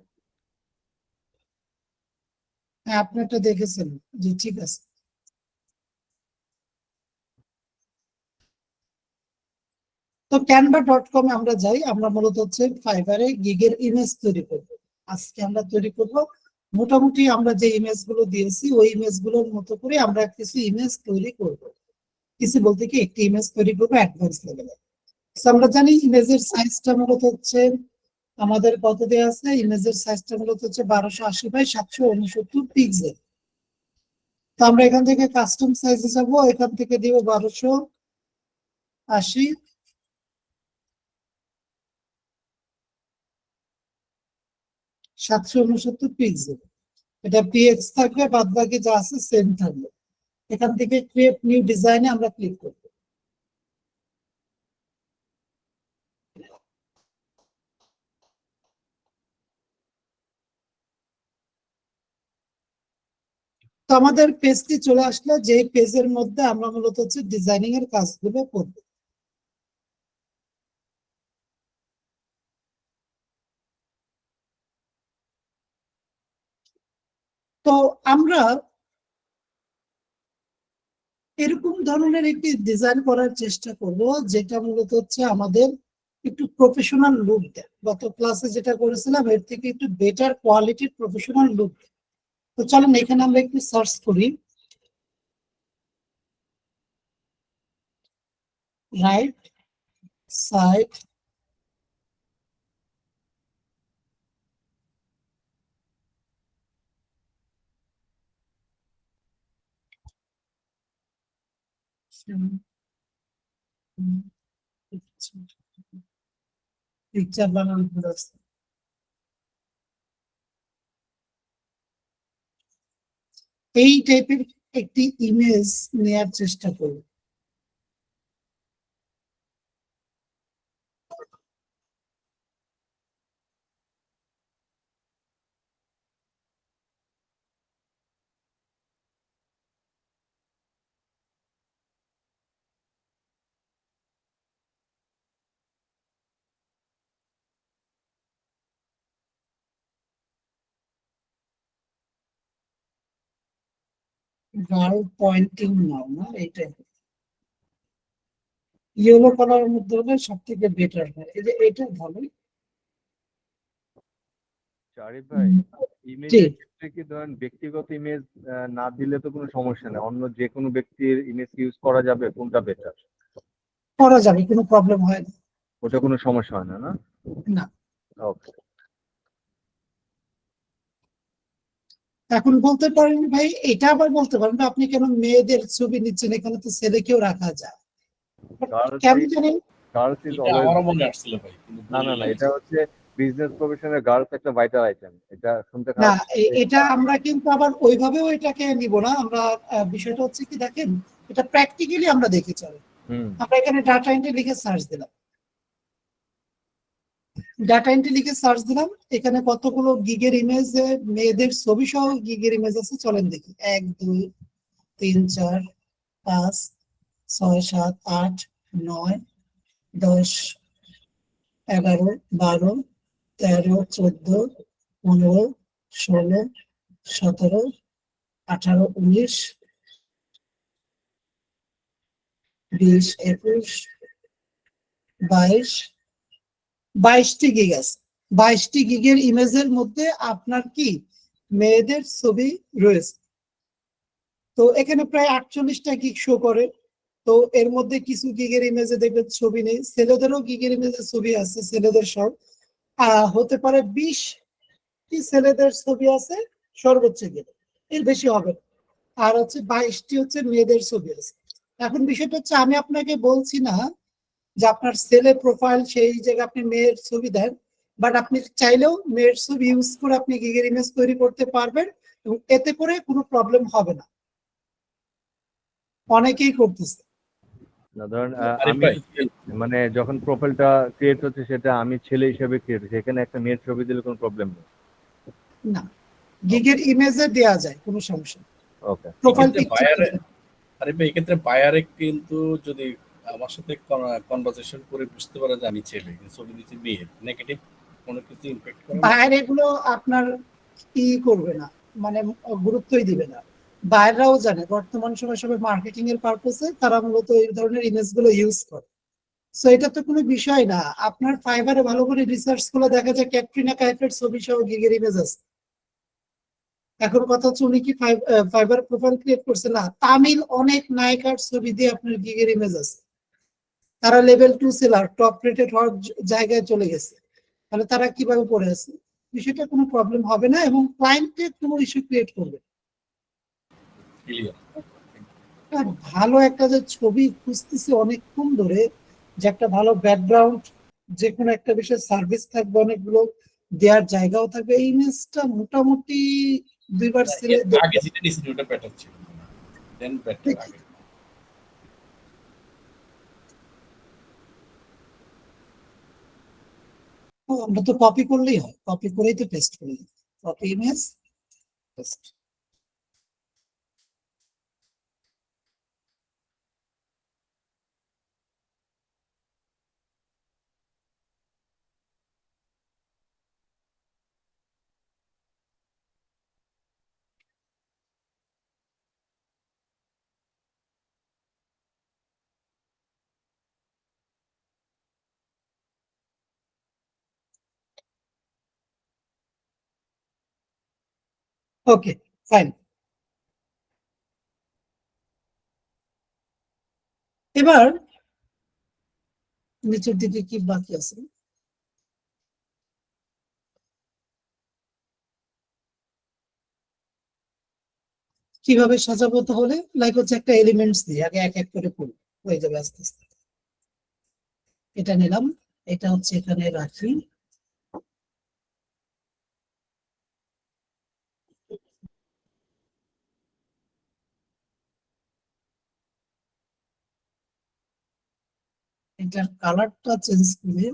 হ্যাঁ, আপনারটা দেখেছেন, জি ঠিক আছে। তো canva.com আমরা যাই, আমরা মূলত হচ্ছে ফাইবারে গিগের ইমেজ তৈরি করব। আজকে আমরা তৈরি করব মোটামুটি আমরা যে ইমেজ গুলো দিয়েছি ওই ইমেজ গুলোর মতো করে আমরা কিছু ইমেজ তৈরি করব। কিছু বলতে কি একটি ইমেজ তৈরি করবো অ্যাডভান্স লেভেলে। আমরা জানি ইমেজের সাইজটা মূলত হচ্ছে আমাদের কত দেওয়া আছে, ইমেজের সাইজটা মূলত হচ্ছে 1280 বাই 769 পিক্সেল। তো আমরা এখান থেকে কাস্টম সাইজে যাবো, এখান থেকে দিব 1280 769 পিক্সেল। এটা পিএক্স থাকবে, বাদ বাকি যা আছে সেম থাকবে। এখান থেকে ক্রিয়েট নিউ ডিজাইনে আমরা ক্লিক করব। তো আমাদের পেজটি চলে আসলো, যে পেজের মধ্যে আমরা মূলত হচ্ছে ডিজাইনিং এর কাজগুলো করব। তো আমরা এরকম ধরনের একটি ডিজাইন করার চেষ্টা করব, যেটা মূলত হচ্ছে আমাদের একটু প্রফেশনাল লুক দেয়। গত ক্লাসে যেটা করেছিলাম এর থেকে একটু বেটার কোয়ালিটির প্রফেশনাল লুক। তো চলেন এখানে আমরা একটু সার্চ করি, রাইট সাইড পিকচার বানানো আছে। এই টাইপের একটি ইমেজ নেয়ার চেষ্টা করুন। গার্ল পয়েন্টিং নাও না, এটা ইয়েলো কালারের মধ্যে হলে সব থেকে বেটার হয়। এই যে এটা ভালো। আরিফ ভাই, জি, ইমেজের ক্ষেত্রে কি ধরেন ব্যক্তিগত ইমেজ না দিলে তো কোনো সমস্যা নেই, অন্য যে কোনো ব্যক্তির ইমেজ ইউজ করা যাবে, কোনটা বেটার? করা যাবে, কোনো প্রবলেম হয় না। ওটা কোনো সমস্যা হয় না, না? না, ওকে। এখন বলতে পারেন ভাই, এটা আবার বলতে পারেন যে আপনি কেন মেয়েদের ছবি নিচ্ছেন, এখানে তো ছেলেকেও রাখা যায়। গার্লস কেমন জানেন, গার্লস ইজ এটা অলওয়েজ, আমারও মনে আসছিল ভাই, কিন্তু না না বললেন না, না। এটা হচ্ছে বিজনেস প্রফেশনে গার্লস একটা ভাইটাল আইটেম, এটা শুনতে না খারাপ। এটা আমরা কিন্তু আবার ওইভাবেও এটাকে নিব না আমরা। বিষয়টা হচ্ছে কি দেখেন, এটা প্র্যাকটিক্যালি আমরা দেখে চলে। হুম। আমরা এখানে ডাটা এন্ট্রি লিখে সার্চ দিলাম, এখানে কতগুলো গিগের ইমেজ, মেয়েদের ছবি সহ গিগের ইমেজ আছে। চলেন দেখি, 1 2 3 4 5 6 7 8 9 10 11 12 13 14 15 16 17 18 19 20 21 22 22টি গিগ আছে। 22টি গিগের ইমেজের মধ্যে আপনার কি মেয়েদের ছবি রয়েছে। তো এখানে প্রায় 48টা গিগ শো করে। তো এর মধ্যে কিছু গিগের ইমেজে দেখবেন ছবি নেই, ছেলেদেরও গিগের ইমেজে ছবি আছে, ছেলেদের সব হতে পারে 20টি ছেলেদের ছবি আছে সর্বোচ্চ গিগে, এর বেশি হবে না। আর হচ্ছে 22টি হচ্ছে মেয়েদের ছবি আছে। এখন বিষয়টা হচ্ছে, আমি আপনাকে বলছি না যে আপনার ছেলে প্রোফাইল সেই জায়গায় আপনি মেয়ের ছবি দেন, বাট আপনি চাইলেও মেয়ের ছবি ইউজ করে আপনি গিগের ইমেজ তৈরি করতে পারবেন এবং এতে করে কোনো প্রবলেম হবে না। অনেকেই করতেছে। না ধরেন আরিফ আমি ভাই, মানে যখন প্রোফাইলটা ক্রিয়েট হচ্ছে সেটা আমি ছেলে হিসেবে ক্রিয়েট হচ্ছে, এখানে একটা মেয়ের ছবি দিলে কোনো প্রবলেম নেই। না, গিগের ইমেজে দেয়া যায়, কোনো সমস্যা নেই। ওকে। প্রোফাইল এক্ষেত্রে পিকচার বায়ারে, আরে ভাই এক্ষেত্রে বায়ারে কিন্তু যদি আমার সাথে কনভারসেশন করে বুঝতে পারে যে আমি ছেলে, কিন্তু ছবি দিচ্ছি মেয়ের, নেগেটিভ কোনো কিছু ইমপ্যাক্ট করে না। বাইরে এগুলো আপনার কি করবে না, মানে গুরুত্বই দিবে না। বাইরেরাও জানে বর্তমান সময় সবাই মার্কেটিং এর পারপোসে তারা মূলত এই ধরনের ইমেজ গুলো ইউজ করে। সো এটা তো কোনো বিষয় না। আপনার ফাইবারে ভালো করে রিসার্চ করে দেখা যায় ক্যাটরিনা কাইফের ছবি সহ গিগের ইমেজ আছে। এখন কথা হচ্ছে উনি কি ফাইবার প্রোফাইল ক্রিয়েট করছে? না, তামিল অনেক নায়িকার ছবি দিয়ে আপনার গিগের ইমেজ আছে। তারা লেভেল 2 সেলার, টপ রেটেড হওয়ার জায়গায় চলে গেছে। তাহলে তারা কিভাবে পড়ে আছে? বিষয়টা কোনো প্রবলেম হবে না এবং ক্লায়েন্টের কোনো ইস্যু ক্রিয়েট করবে না। ক্লিয়ার। আর ভালো একটা যে ছবি খুঁজতেছি অনেকক্ষণ ধরে, যে একটা ভালো ব্যাকগ্রাউন্ড, যে কোনো একটা বিষয়ে সার্ভিস থাকবে, অনেকগুলো দেওয়ার জায়গাও থাকবে, এই ইমেজটা মোটামুটি দুইবার ছেলে আগে যেটা নিয়েছিল ওটা বেটার ছিল, দেন বেটার আগে। আমরা তো কপি করলেই হয়, কপি করেই তো পেস্ট করি। Copy image paste. Okay, fine. এবার নিচের দিকে কি বাকি আছে? কিভাবে সাজাবো? তাহলে লাইক হচ্ছে একটা এলিমেন্টস দিয়ে আগে এক এক করে পড়ি, হয়ে যাবে আস্তে আস্তে। এটা নিলাম, এটা হচ্ছে এখানে রাখি। এটার কালারটা চেঞ্জ করে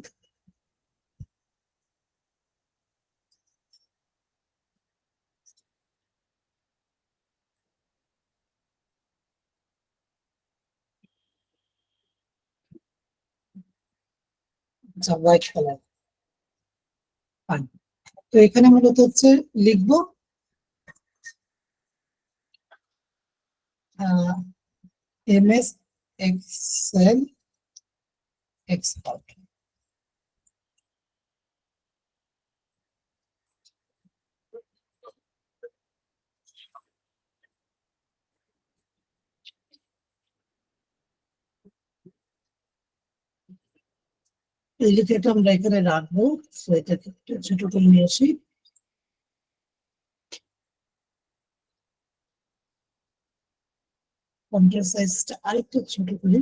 হোয়াইট কালার। তো এখানে মূলত হচ্ছে লিখবো এমএস এক্সেল এক্সপার্ট। এই লিখেটা আমরা এখানে রাখবো। So এটাকে একটু ছোট করে নিয়ে আসি। ফন্টের সাইজটা আরেকটু ছোট করি।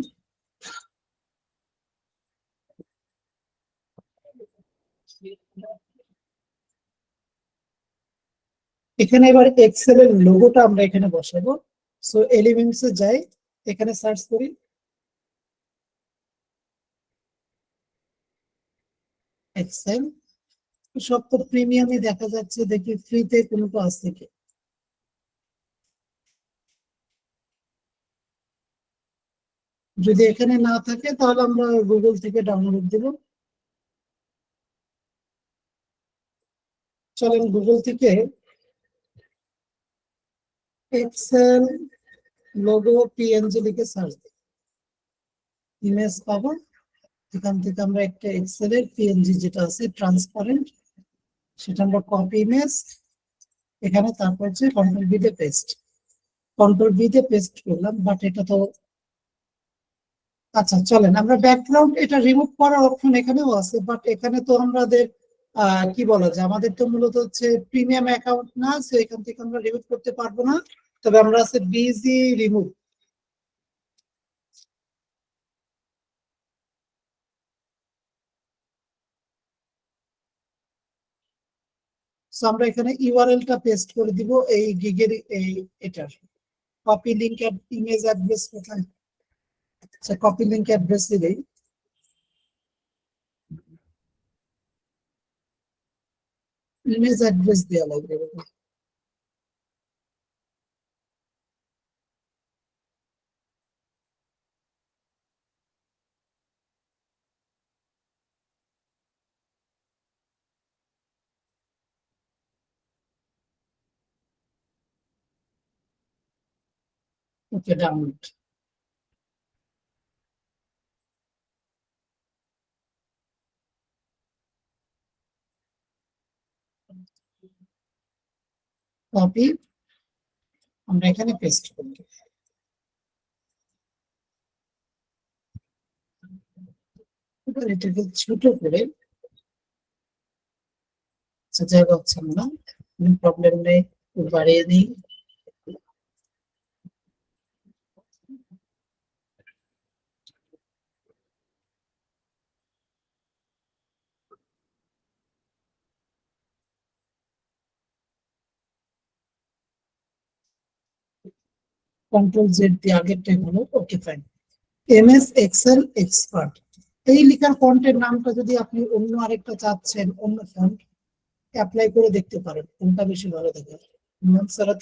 এখানে এবার এক্সেল এর লোগোটা আমরা এখানে বসাবো। সো এলিমেন্টস এ যাই, এখানে সার্চ করি এক্সেল। সব তো প্রিমিয়ামে দেখা যাচ্ছে, দেখি ফ্রিতে কোনটা আছে কি। যদি এখানে না থাকে তাহলে আমরা গুগল থেকে ডাউনলোড দিব। চলেন গুগল থেকে এক্সেল লোগো পিএনজি লিখে সার্চ দিই, ইমেজ পাবো। এখান থেকে আমরা একটা এক্সেল এর পিএনজি যেটা আছে ট্রান্সপারেন্ট, সেটা আমরা কপি ইমেজ এখানে, তারপর হচ্ছে কন্ট্রোল বি তে পেস্ট। কন্ট্রোল বি তে পেস্ট করলাম, বাট এটা তো আচ্ছা চলেন আমরা ব্যাকগ্রাউন্ড এটা রিমুভ করার অপশন এখানেও আছে, বাট এখানে তো আমাদের কি বলা যায়, আমাদের তো মূলত হচ্ছে প্রিমিয়াম অ্যাকাউন্ট না, সো এখান থেকে আমরা রিমুভ করতে পারবো না। তবে আমরা আছে বিজি রিমুভ। সো আমরা এখানে ইউআরএল টা পেস্ট করে দিব এই গিগের এই এটার। কপি লিংক এর ইমেজ অ্যাড্রেস কোথায়, আচ্ছা কপি লিংক অ্যাড্রেস দিই। ইমেজ অ্যাড্রেস দেওয়া লাগবে। ওকে ডাউনলোড। কপি আমরা এখানে পেস্ট করব। এবার এটাকে ছোট করে, আচ্ছা জায়গা হচ্ছে না, কোনো প্রবলেম নেই, একটু বাড়িয়ে দিই। কন্ট্রোল জেড দিয়ে আগেরটা হলো। Okay fine. MS Excel expert, এই লেখার ফন্টের নামটা যদি আপনি অন্য আরেকটা চাচ্ছেন, অন্য ফন্ট অ্যাপ্লাই করে দেখতে পারেন কোনটা বেশি ভালো থাকে। মনসারাত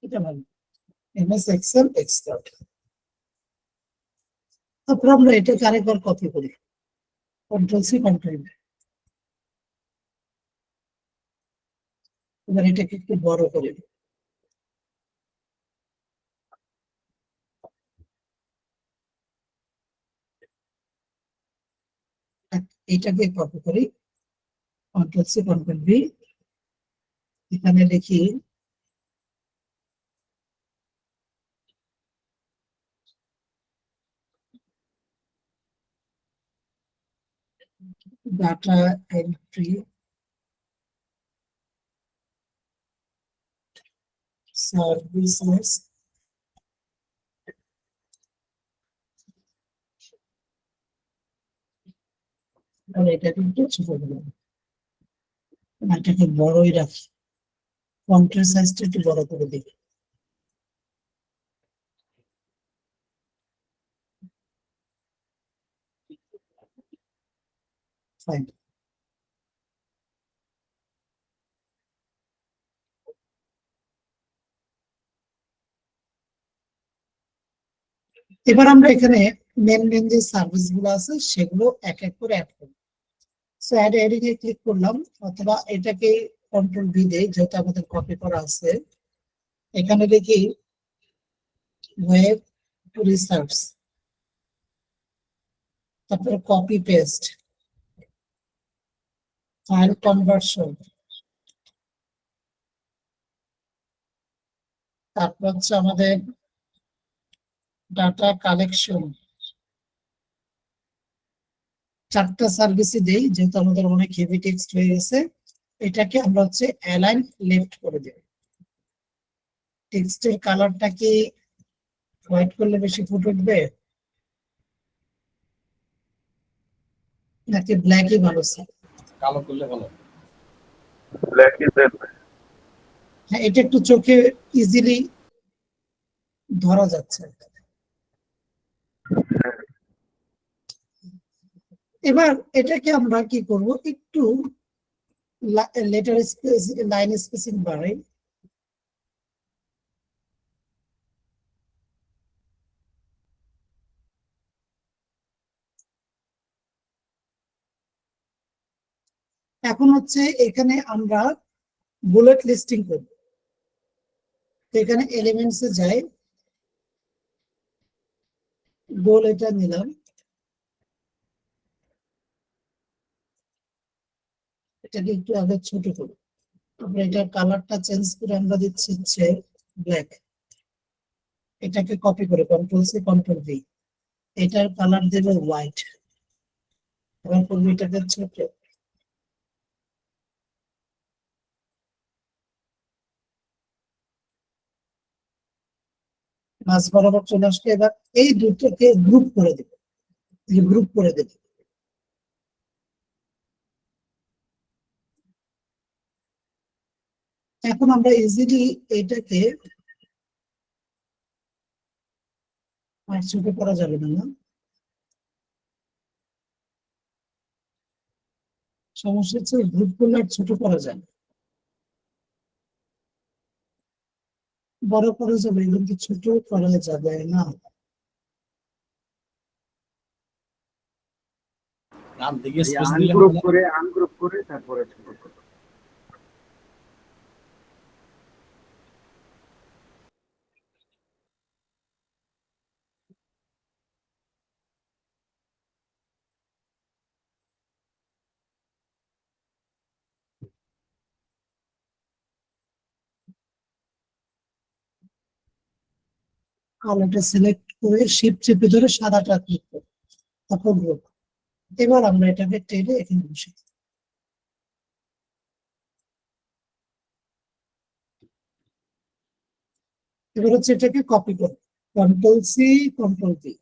এটা ভালো, এমএস এক্সেল এক্সপার্ট। তারপর আমরা এটাকে আরেকবার কপি করি, কন্ট্রোল সি কন্ট্রোল। এবার এটাকে একটু বড় করে দিই। এটাকে কপি করি, কন্ট্রোল সি কন্ট্রোল ভি, এখানে লিখি ডাটা এন্ট্রি সার্ভিসেস আর এটা কিন্তু ছোট দিলাম, এটাকে বড়ই রাখি, ফন্টের সাইজটা একটু বড় করে দিই। ফাইন। এবার আমরা এখানে মেন মেন যে সার্ভিস গুলো আছে সেগুলো এক এক করে অ্যাড করব। সো অ্যাড হেডিং এ ক্লিক করলাম, অথবা এটাকে কন্ট্রোল ভি দেই যেটা আমাদের কপি করা আছে। এখানে লিখি ওয়েব রিসার্চ, তারপরে কপি পেস্ট, ফাইল কনভার্সন, তারপর হচ্ছে আমাদের ডাটা কালেকশন। চারটা সার্ভিসই দেই যেহেতু আমাদের অনেক হেভি টেক্সট হয়ে গেছে। এটাকে আমরা হচ্ছে অ্যালাইন লেফট করে দেব। টেক্সটের কালারটা কি হোয়াইট করলে বেশি ফুটে উঠবে নাকি ব্ল্যাকই ভালো স্যার? কালো করলে ভালো। ব্ল্যাক ইজ হ্যাঁ, এটা একটু চোখে ইজিলি ধরা যাচ্ছে। এবার এটাকে আমরা কি করব, একটু লেটার স্পেস, লাইন স্পেসিং বাড়াই। এখন হচ্ছে এখানে আমরা বুলেট লিস্টিং করব। তো এখানে এলিমেন্টস এ যাই, গোল এটা নিলাম, এটাকে একটু আগে ছোট করি। তারপরে এটার কালারটা চেঞ্জ করে আমরা দিচ্ছি হচ্ছে ব্ল্যাক। এটাকে কপি করে কন্ট্রোল সি কন্ট্রোল ভি, এটার কালার দেবে হোয়াইট। এবং করবো এটাকে ছোট, মাঝ বরাবর চলে আসলে এবার এই দুটোকে গ্রুপ করে দেবে, গ্রুপ করে দেবে। এখন আমরা ইজিলি এটাকে আর ছোট করা যাবে না, না সমস্যা হচ্ছে গ্রুপ করলে আর ছোট করা যায় না, বড় করা যাবে কিন্তু ছোট করা যাবে না। ডান দিকে স্পেস দিলে আনগ্রুপ হবে না? করে তারপরে ছোট করো। কালোটা সিলেক্ট করে শিফট চেপে ধরে সাদাটা ক্লিক করব, তারপর গ্রুপ। এবার আমরা এটাকে টেনে এখানে বসে দিই। এবার হচ্ছে এটাকে কপি করব, control C control V,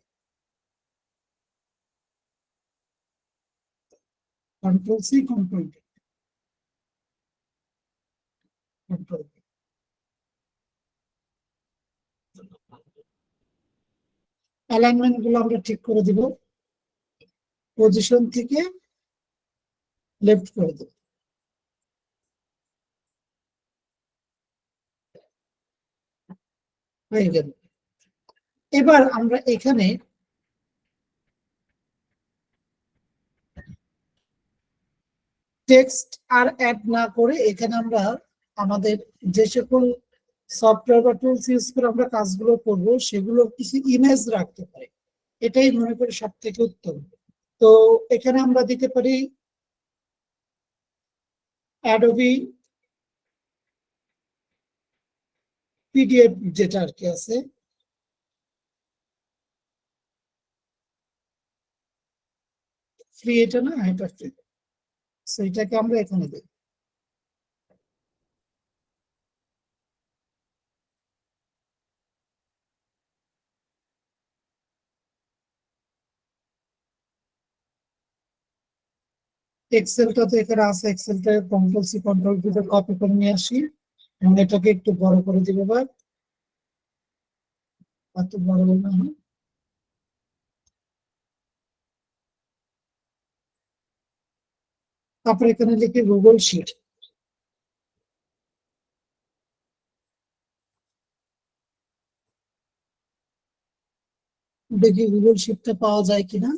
control C control V, control V. Alignment গুলো আমরা ঠিক করে দিব, পজিশন থেকে লেফট করে দেব, হয়ে গেল। এবার আমরা এখানে টেক্সট আর অ্যাড না করে এখানে আমরা আমাদের যে সকল সফটওয়্যার বা টুলস ইউজ করে আমরা কাজগুলো করব সেগুলো কিছু ইমেজ রাখতে পারি, এটাই মনে করি সব থেকে উত্তম। তো এখানে আমরা দিতে পারি অ্যাডোবি পিডিএফ যেটা আর কি আছে, ফ্রি এটা না, এটা ফ্রি, সেইটাকে আমরা এখানে দিই। এক্সেলটা তো এখানে আছে, এক্সেলটা কন্ট্রোল সি কন্ট্রোল ভি তে কপি করে নিয়ে আসি এবং এটাকে একটু বড় করে দিব। এবার এত বড় না হয়। তারপরে এখানে লিখি গুগল শিট। দেখি গুগল শিটটা পাওয়া যায় কিনা।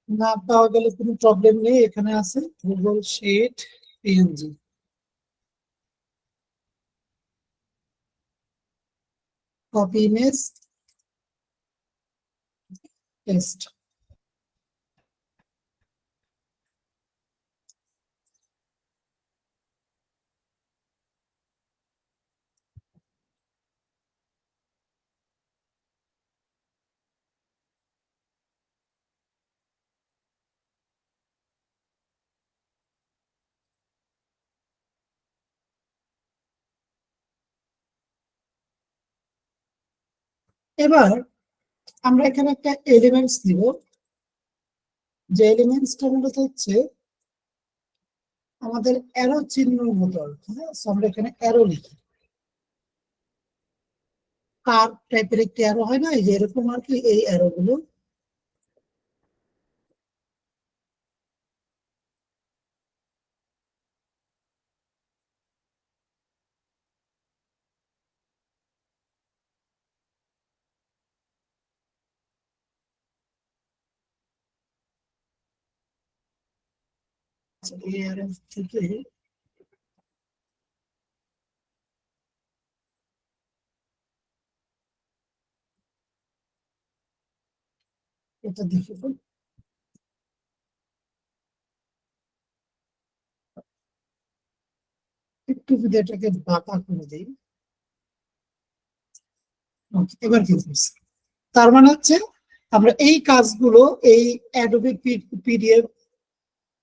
না পাওয়া গেলে কোনো প্রবলেম নেই, এখানে আছে Google sheet PNG. Copy image, paste. এবার আমরা এখানে একটা এলিমেন্টস দিব, যে এলিমেন্টসটা মূলত হচ্ছে আমাদের অ্যারো চিহ্ন মতো। হ্যাঁ, so আমরা এখানে অ্যারো লিখি, কার টাইপের একটি অ্যারো হয় না, এই যে এরকম আর কি, এই অ্যারো গুলো। আচ্ছা, এই অ্যারো থেকে এটা দেখে একটু যদি এটাকে বাঁকা করে দিই। Okay, এবার কি করছি, তার মানে হচ্ছে আমরা এই কাজগুলো এই অ্যাডোবি পিডিএফ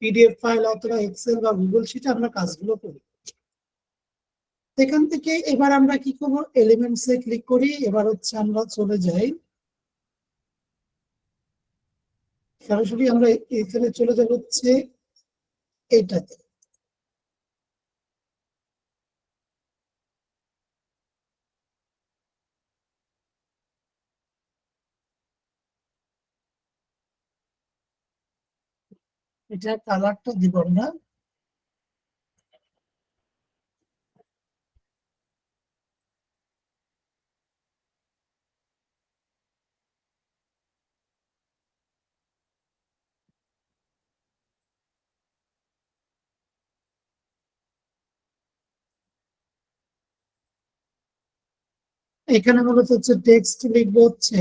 পিডিএফ ফাইল অথবা এক্সেল বা গুগল শিটে আমরা কাজগুলো করি। সেখান থেকে এবার আমরা কি করবো, এলিমেন্টস এ ক্লিক করি। এবার হচ্ছে আমরা চলে যাই, সরাসরি আমরা এখানে চলে যাব হচ্ছে এইটাতে। এটা কালারটা দিব না, এখানে মূলত হচ্ছে টেক্সট লিখবো হচ্ছে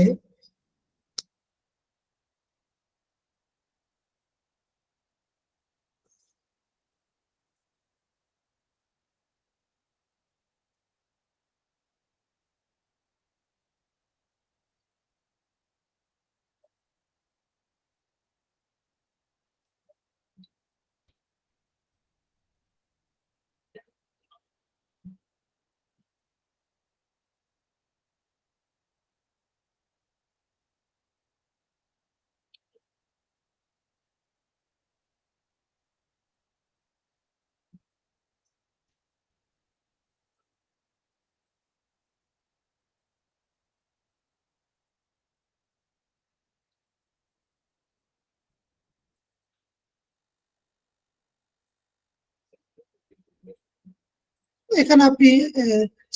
এখানে আপনি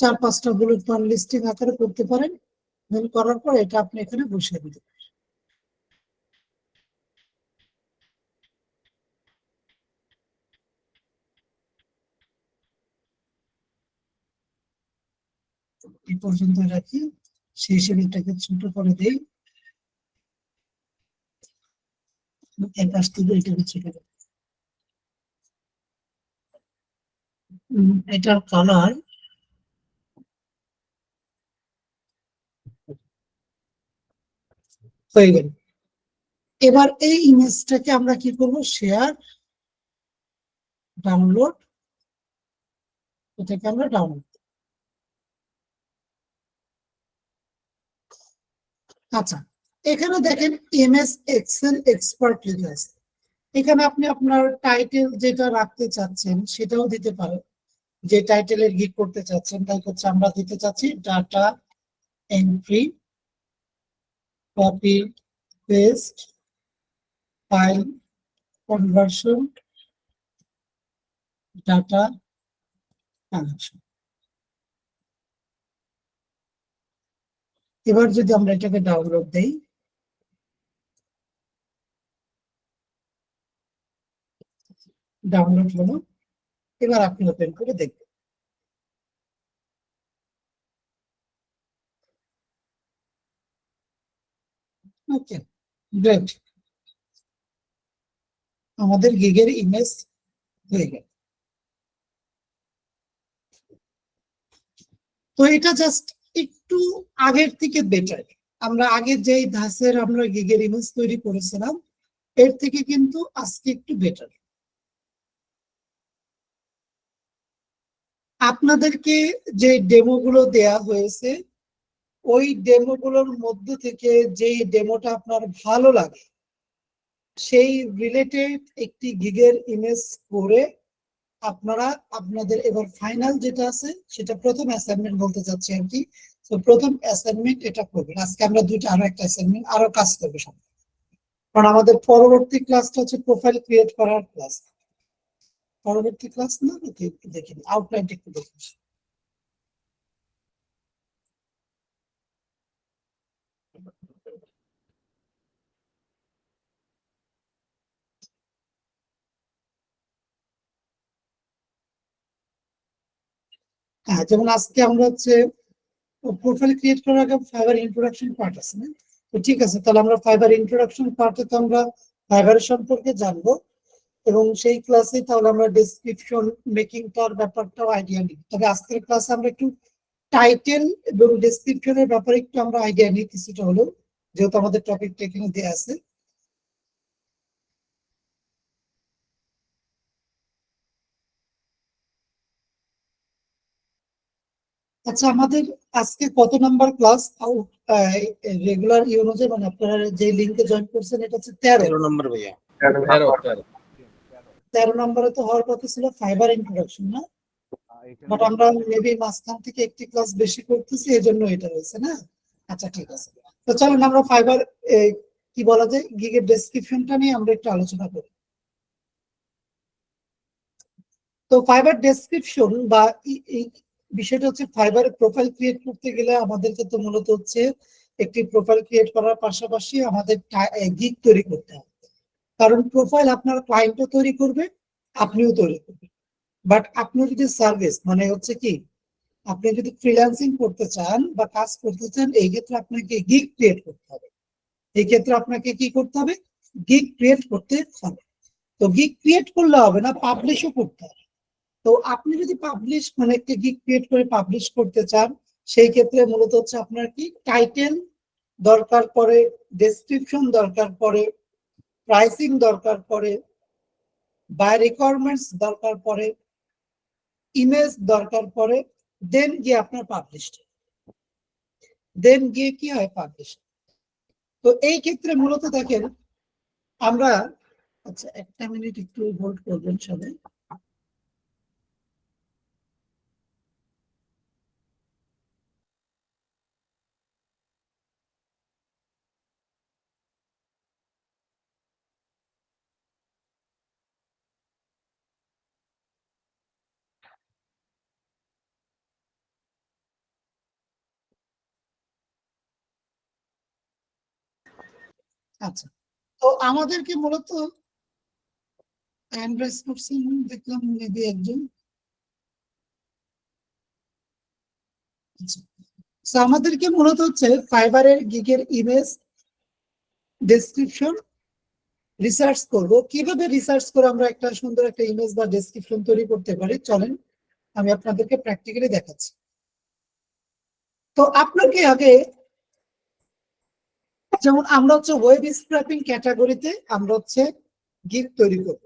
4-5টা বুলেট পয়েন্ট লিস্টিং আকারে করতে পারেন। দেন করার পর এটা আপনি এখানে বসিয়ে দিবেন। এই পর্যন্ত রাখি, সেই হিসেবে এটাকে ছোট করে দেই। এই পাশ থেকে এটাকে ছোট করে এটার কালার হয়ে গেল। এবার এই ইমেজটাকে আমরা কি করব, শেয়ার ডাউনলোড, এটাকে আমরা ডাউনলোড। আচ্ছা, এখানে দেখেন এমএস এক্সেল এক্সপার্ট লেখা আছে। এখানে আপনি আপনার টাইটেল যেটা রাখতে চাচ্ছেন সেটাও দিতে পারেন, যে টাইটেলের গিগ করতে চাচ্ছেন। তাই হচ্ছে আমরা দিতে চাচ্ছি data entry copy paste file conversion data collection. এবার যদি আমরা এটাকে ডাউনলোড দেই, ডাউনলোড হলো। এবার আপনি ওপেন করে দেখবেন। ওকে, গ্রেট, আমাদের গিগের ইমেজ হয়ে গেল। তো এটা জাস্ট একটু আগের থেকে বেটার। আমরা আগে যেই ধাঁচের আমরা গিগের ইমেজ তৈরি করেছিলাম এর থেকে কিন্তু আজকে একটু বেটার। আপনাদেরকে যে ডেমো গুলো দেয়া হয়েছে ওই ডেমো গুলোর মধ্যে থেকে যে ডেমোটা আপনার ভালো লাগে সেই রিলেটেড একটি গিগের ইমেজ করে আপনারা আপনাদের এবার ফাইনাল যেটা আছে সেটা প্রথম অ্যাসাইনমেন্ট বলতে চাচ্ছি আর কি। তো প্রথম অ্যাসাইনমেন্ট এটা করবেন। আজকে আমরা দুইটা আরো একটা অ্যাসাইনমেন্ট আরো কাজ করবো সব, কারণ আমাদের পরবর্তী ক্লাসটা হচ্ছে প্রোফাইল ক্রিয়েট করার ক্লাস। পরবর্তী ক্লাস না একটু দেখেন, আউটলাইনটা একটু দেখুন। হ্যাঁ, যেমন আজকে আমরা হচ্ছে প্রোফাইল ক্রিয়েট করার আগে ফাইবার ইন্ট্রোডাকশন পার্ট আছে না? তো ঠিক আছে, তাহলে আমরা ফাইবার ইন্ট্রোডাকশন পার্টে তো আমরা ফাইবারের সম্পর্কে জানবো, এবং সেই ক্লাসে তাহলে আমরা ডেসক্রিপশন মেকিংটার ব্যাপারটাও আইডিয়া নিই। তবে আজকের ক্লাসে আমরা একটু টাইটেল এবং ডেসক্রিপশনের ব্যাপারে একটু আমরা আইডিয়া নিই কিছুটা হলেও, যেহেতু আমাদের টপিকটা এখানে দেওয়া আছে। আচ্ছা, আমাদের আজকে কত নাম্বার ক্লাস রেগুলার ই অনুযায়ী, মানে আপনারা যে লিঙ্কে জয়েন করছেন এটা হচ্ছে 13 নম্বর ভাইয়া। 13 নম্বরে তো হওয়ার কথা ছিল ফাইবার ইন্ট্রোডাকশন না? বাট আমরা মেবি মাঝখান থেকে একটি ক্লাস বেশি করতেছি, এই জন্য এটা হয়েছে না? আচ্ছা ঠিক আছে, তো চলুন আমরা ফাইবার কি বলা যায় গিগের ডেসক্রিপশনটা নিয়ে আমরা একটু আলোচনা করি। তো ফাইবার ডেসক্রিপশন বা এই বিষয়টা হচ্ছে ফাইবার প্রোফাইল ক্রিয়েট করতে গেলে আমাদেরকে তো মূলত হচ্ছে একটি প্রোফাইল ক্রিয়েট করার পাশাপাশি আমাদের গিগ তৈরি করতে হবে। কারণ প্রোফাইল আপনার ক্লায়েন্টও তৈরি করবে, আপনিও তৈরি করবেন। বাট আপনি যদি সার্ভিস মানে হচ্ছে কি আপনি যদি ফ্রিল্যান্সিং করতে চান বা কাজ করতে চান, এই ক্ষেত্রে আপনাকে গিগ ক্রিয়েট করতে হবে। এই ক্ষেত্রে আপনাকে কি করতে হবে? গিগ ক্রিয়েট করতে হবে। তো গিগ ক্রিয়েট করলে হবে না, পাবলিশও করতে হবে। তো আপনি যদি পাবলিশ মানে একটা গিগ ক্রিয়েট করে পাবলিশ করতে চান, সেই ক্ষেত্রে মূলত হচ্ছে আপনার কি টাইটেল দরকার পড়ে, ডেসক্রিপশন দরকার পড়ে, প্রাইসিং দরকার পড়ে, বাই রিকোয়ারমেন্টস দরকার পড়ে, ইমেজ দরকার পড়ে, দেন গিয়ে আপনার পাবলিশ, দেন গিয়ে কি হয় পাবলিশ। তো এই ক্ষেত্রে মূলত দেখেন আমরা, আচ্ছা একটা মিনিট একটু হোল্ড করবেন সবাই। আচ্ছা, তো আমাদেরকে মূলত অ্যান্ড্রয়েড করছেন দেখলাম মেবি একজন। আচ্ছা, আমাদেরকে মূলত হচ্ছে ফাইবারের গিগের ইমেজ ডেসক্রিপশন রিসার্চ করব। কিভাবে রিসার্চ করে আমরা একটা সুন্দর একটা ইমেজ বা ডেসক্রিপশন তৈরি করতে পারি, চলেন আমি আপনাদেরকে প্র্যাকটিক্যালি দেখাচ্ছি। তো আপনাকে আগে, যেমন আমরা হচ্ছে ওয়েব স্ক্র্যাপিং ক্যাটাগরিতে আমরা হচ্ছে গিগ তৈরি করব।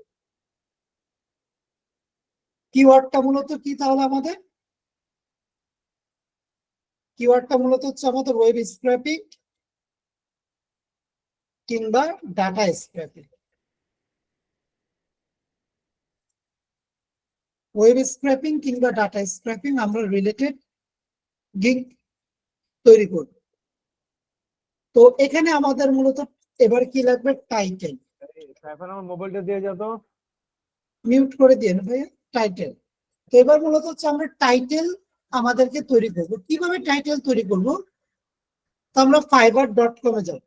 কিওয়ার্ডটা মূলত কি তাহলে আমাদের? কিওয়ার্ডটা মূলত হচ্ছে আমাদের ওয়েব স্ক্র্যাপিং কিংবা ডাটা স্ক্র্যাপিং। ওয়েব স্ক্র্যাপিং কিংবা ডাটা স্ক্র্যাপিং আমরা রিলেটেড গিগ তৈরি করব। তো এখানে আমাদের মূলত এবার কি লাগবে? টাইটেল। এখন আমার মোবাইলটা দিয়ে যাও তো। মিউট করে দিন ভাই। টাইটেল। তো এবার মূলত হচ্ছে আমরা টাইটেল আমাদেরকে তৈরি করব। কিভাবে টাইটেল তৈরি করব? তো আমরা fiverr.com-এ যাব।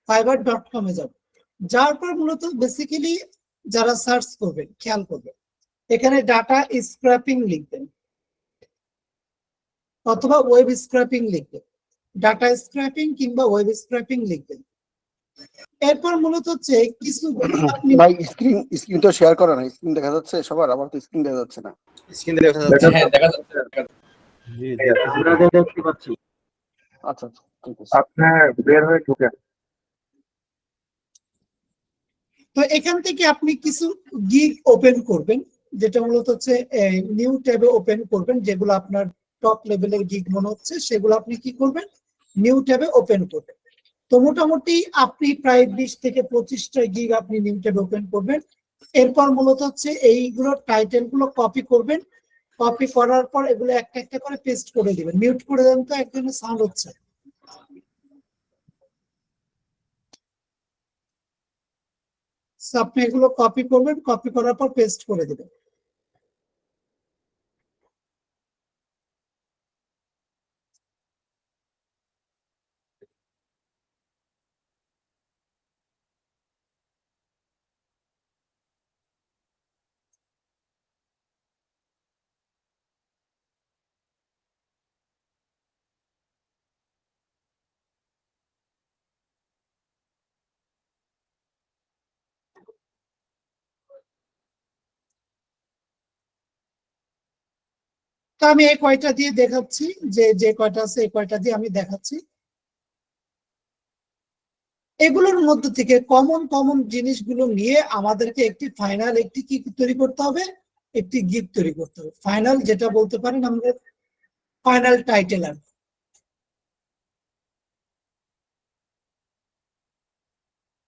fiverr.com-এ যাব। যার পর মূলত বেসিক্যালি যারা সার্চ করবেন খেয়াল করবেন, এখানে ডাটা স্ক্র্যাপিং লিখবেন অথবা ওয়েব স্ক্র্যাপিং লিখবেন। ডাটা স্ক্র্যাপিং কিংবা ওয়েব স্ক্র্যাপিং লিখবেন। এরপর মূলত হচ্ছে কিছু আপনি ভাই স্ক্রিন তো শেয়ার করা নাই, স্ক্রিন দেখা যাচ্ছে সবার? আমার তো স্ক্রিন দেখা যাচ্ছে না। স্ক্রিন দেখা যাচ্ছে। হ্যাঁ, দেখা যাচ্ছে। জি আমরা দেখতে পাচ্ছি। আচ্ছা আচ্ছা, ঠিক আছে। আপনার বের হয়ে ঢুকেন। তো এখান থেকে আপনি কিছু গিগ ওপেন করবেন, যেটা মূলত হচ্ছে নিউ ট্যাবে ওপেন করবেন। যেগুলো আপনার টপ লেভেলের গিগ মনে হচ্ছে সেগুলো আপনি কি করবেন? নিউ ট্যাবে ওপেন করবেন। তো মোটামুটি আপনি প্রায় 20 থেকে 25টা গিগ আপনি নিউ ট্যাবে ওপেন করবেন। এরপর মূলত হচ্ছে এইগুলোর টাইটেল গুলো কপি করবেন। কপি করার পর এগুলো একটা একটা করে পেস্ট করে দিবেন। মিউট করে দেন তো, একজনের সাউন্ড হচ্ছে। আপনি এগুলো কপি করবেন, কপি করার পর পেস্ট করে দিবেন। তো আমি এই কয়টা দিয়ে দেখাচ্ছি, যে কয়টা আছে এই কয়টা দিয়ে আমি দেখাচ্ছি। এগুলোর মধ্যে থেকে কমন কমন জিনিসগুলো নিয়ে আমাদেরকে একটি ফাইনাল একটি কি তৈরি করতে হবে? একটি গিগ তৈরি করতে হবে। ফাইনাল যেটা বলতে পারেন আমাদের ফাইনাল টাইটেল। আর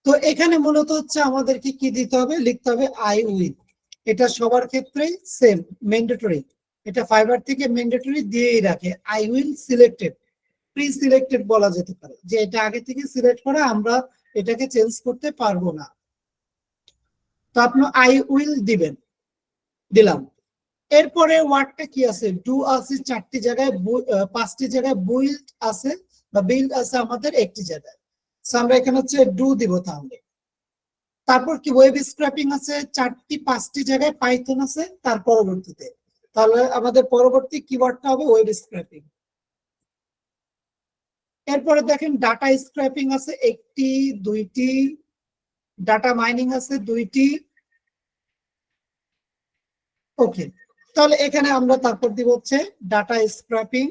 তো এখানে মূলত হচ্ছে আমাদেরকে কি দিতে হবে? লিখতে হবে আই উইল। এটা সবার ক্ষেত্রেই সেম, ম্যান্ডেটরি। এটা ফাইবার থেকে ম্যান্ডেটরি দিয়েই রাখে। I will selected, pre selected বলা যেতে পারে, যে এটা আগে থেকে সিলেক্ট করা, আমরা এটাকে চেঞ্জ করতে পারবো না। তো আপনি আই উইল দিবেন, দিলাম। এরপরে ওয়ার্ডটা কি আছে? ডু আছে 4টি জায়গায়, 5টি জায়গায় বুইল্ড আছে বা বিল্ড আছে আমাদের একটি জায়গায়। আমরা এখানে হচ্ছে ডু দিব তাহলে। তারপর কি ওয়েব স্ক্র্যাপিং আছে 5টি জায়গায়, পাইথন আছে তার পরবর্তীতে। তাহলে আমাদের পরবর্তী কিওয়ার্ডটা হবে ওয়েব স্ক্র্যাপিং। এরপরে দেখেন ডাটা স্ক্র্যাপিং আছে 1টি, 2টি, ডাটা মাইনিং আছে 2টি। ওকে, তাহলে এখানে আমরা তারপর দিব হচ্ছে ডাটা স্ক্র্যাপিং,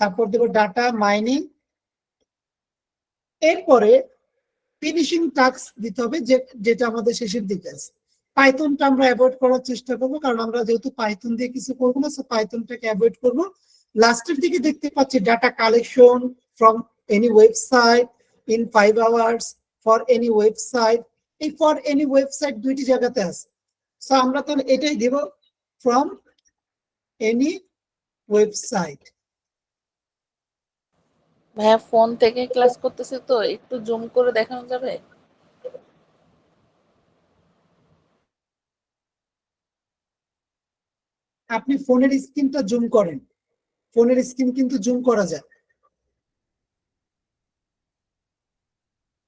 তারপর দেব ডাটা মাইনিং। এরপরে ফিনিশিং টাস্ক দিতে হবে, যেটা আমাদের শেষের দিকে আছে। পাইথনটা আমরা অ্যাভয়েড করার চেষ্টা করবো, কারণ আমরা যেহেতু পাইথন দিয়ে কিছু করবো না, পাইথনটাকে অ্যাভয়েড করবো। লাস্টের দিকে দেখতে পাচ্ছি data collection from any website in 5 hours for any website. এই ফর এনি ওয়েবসাইট 2টি জায়গাতে আছে। আমরা তাহলে এটাই দিব, ফ্রম এনি ওয়েবসাইট। ভাইয়া ফোন থেকে ক্লাস করতেছে তো একটু জুম করে দেখানো যাবে? আপনি ফোনের স্ক্রিনটা জুম করেন, ফোনের স্ক্রিন কিন্তু জুম করা যায়।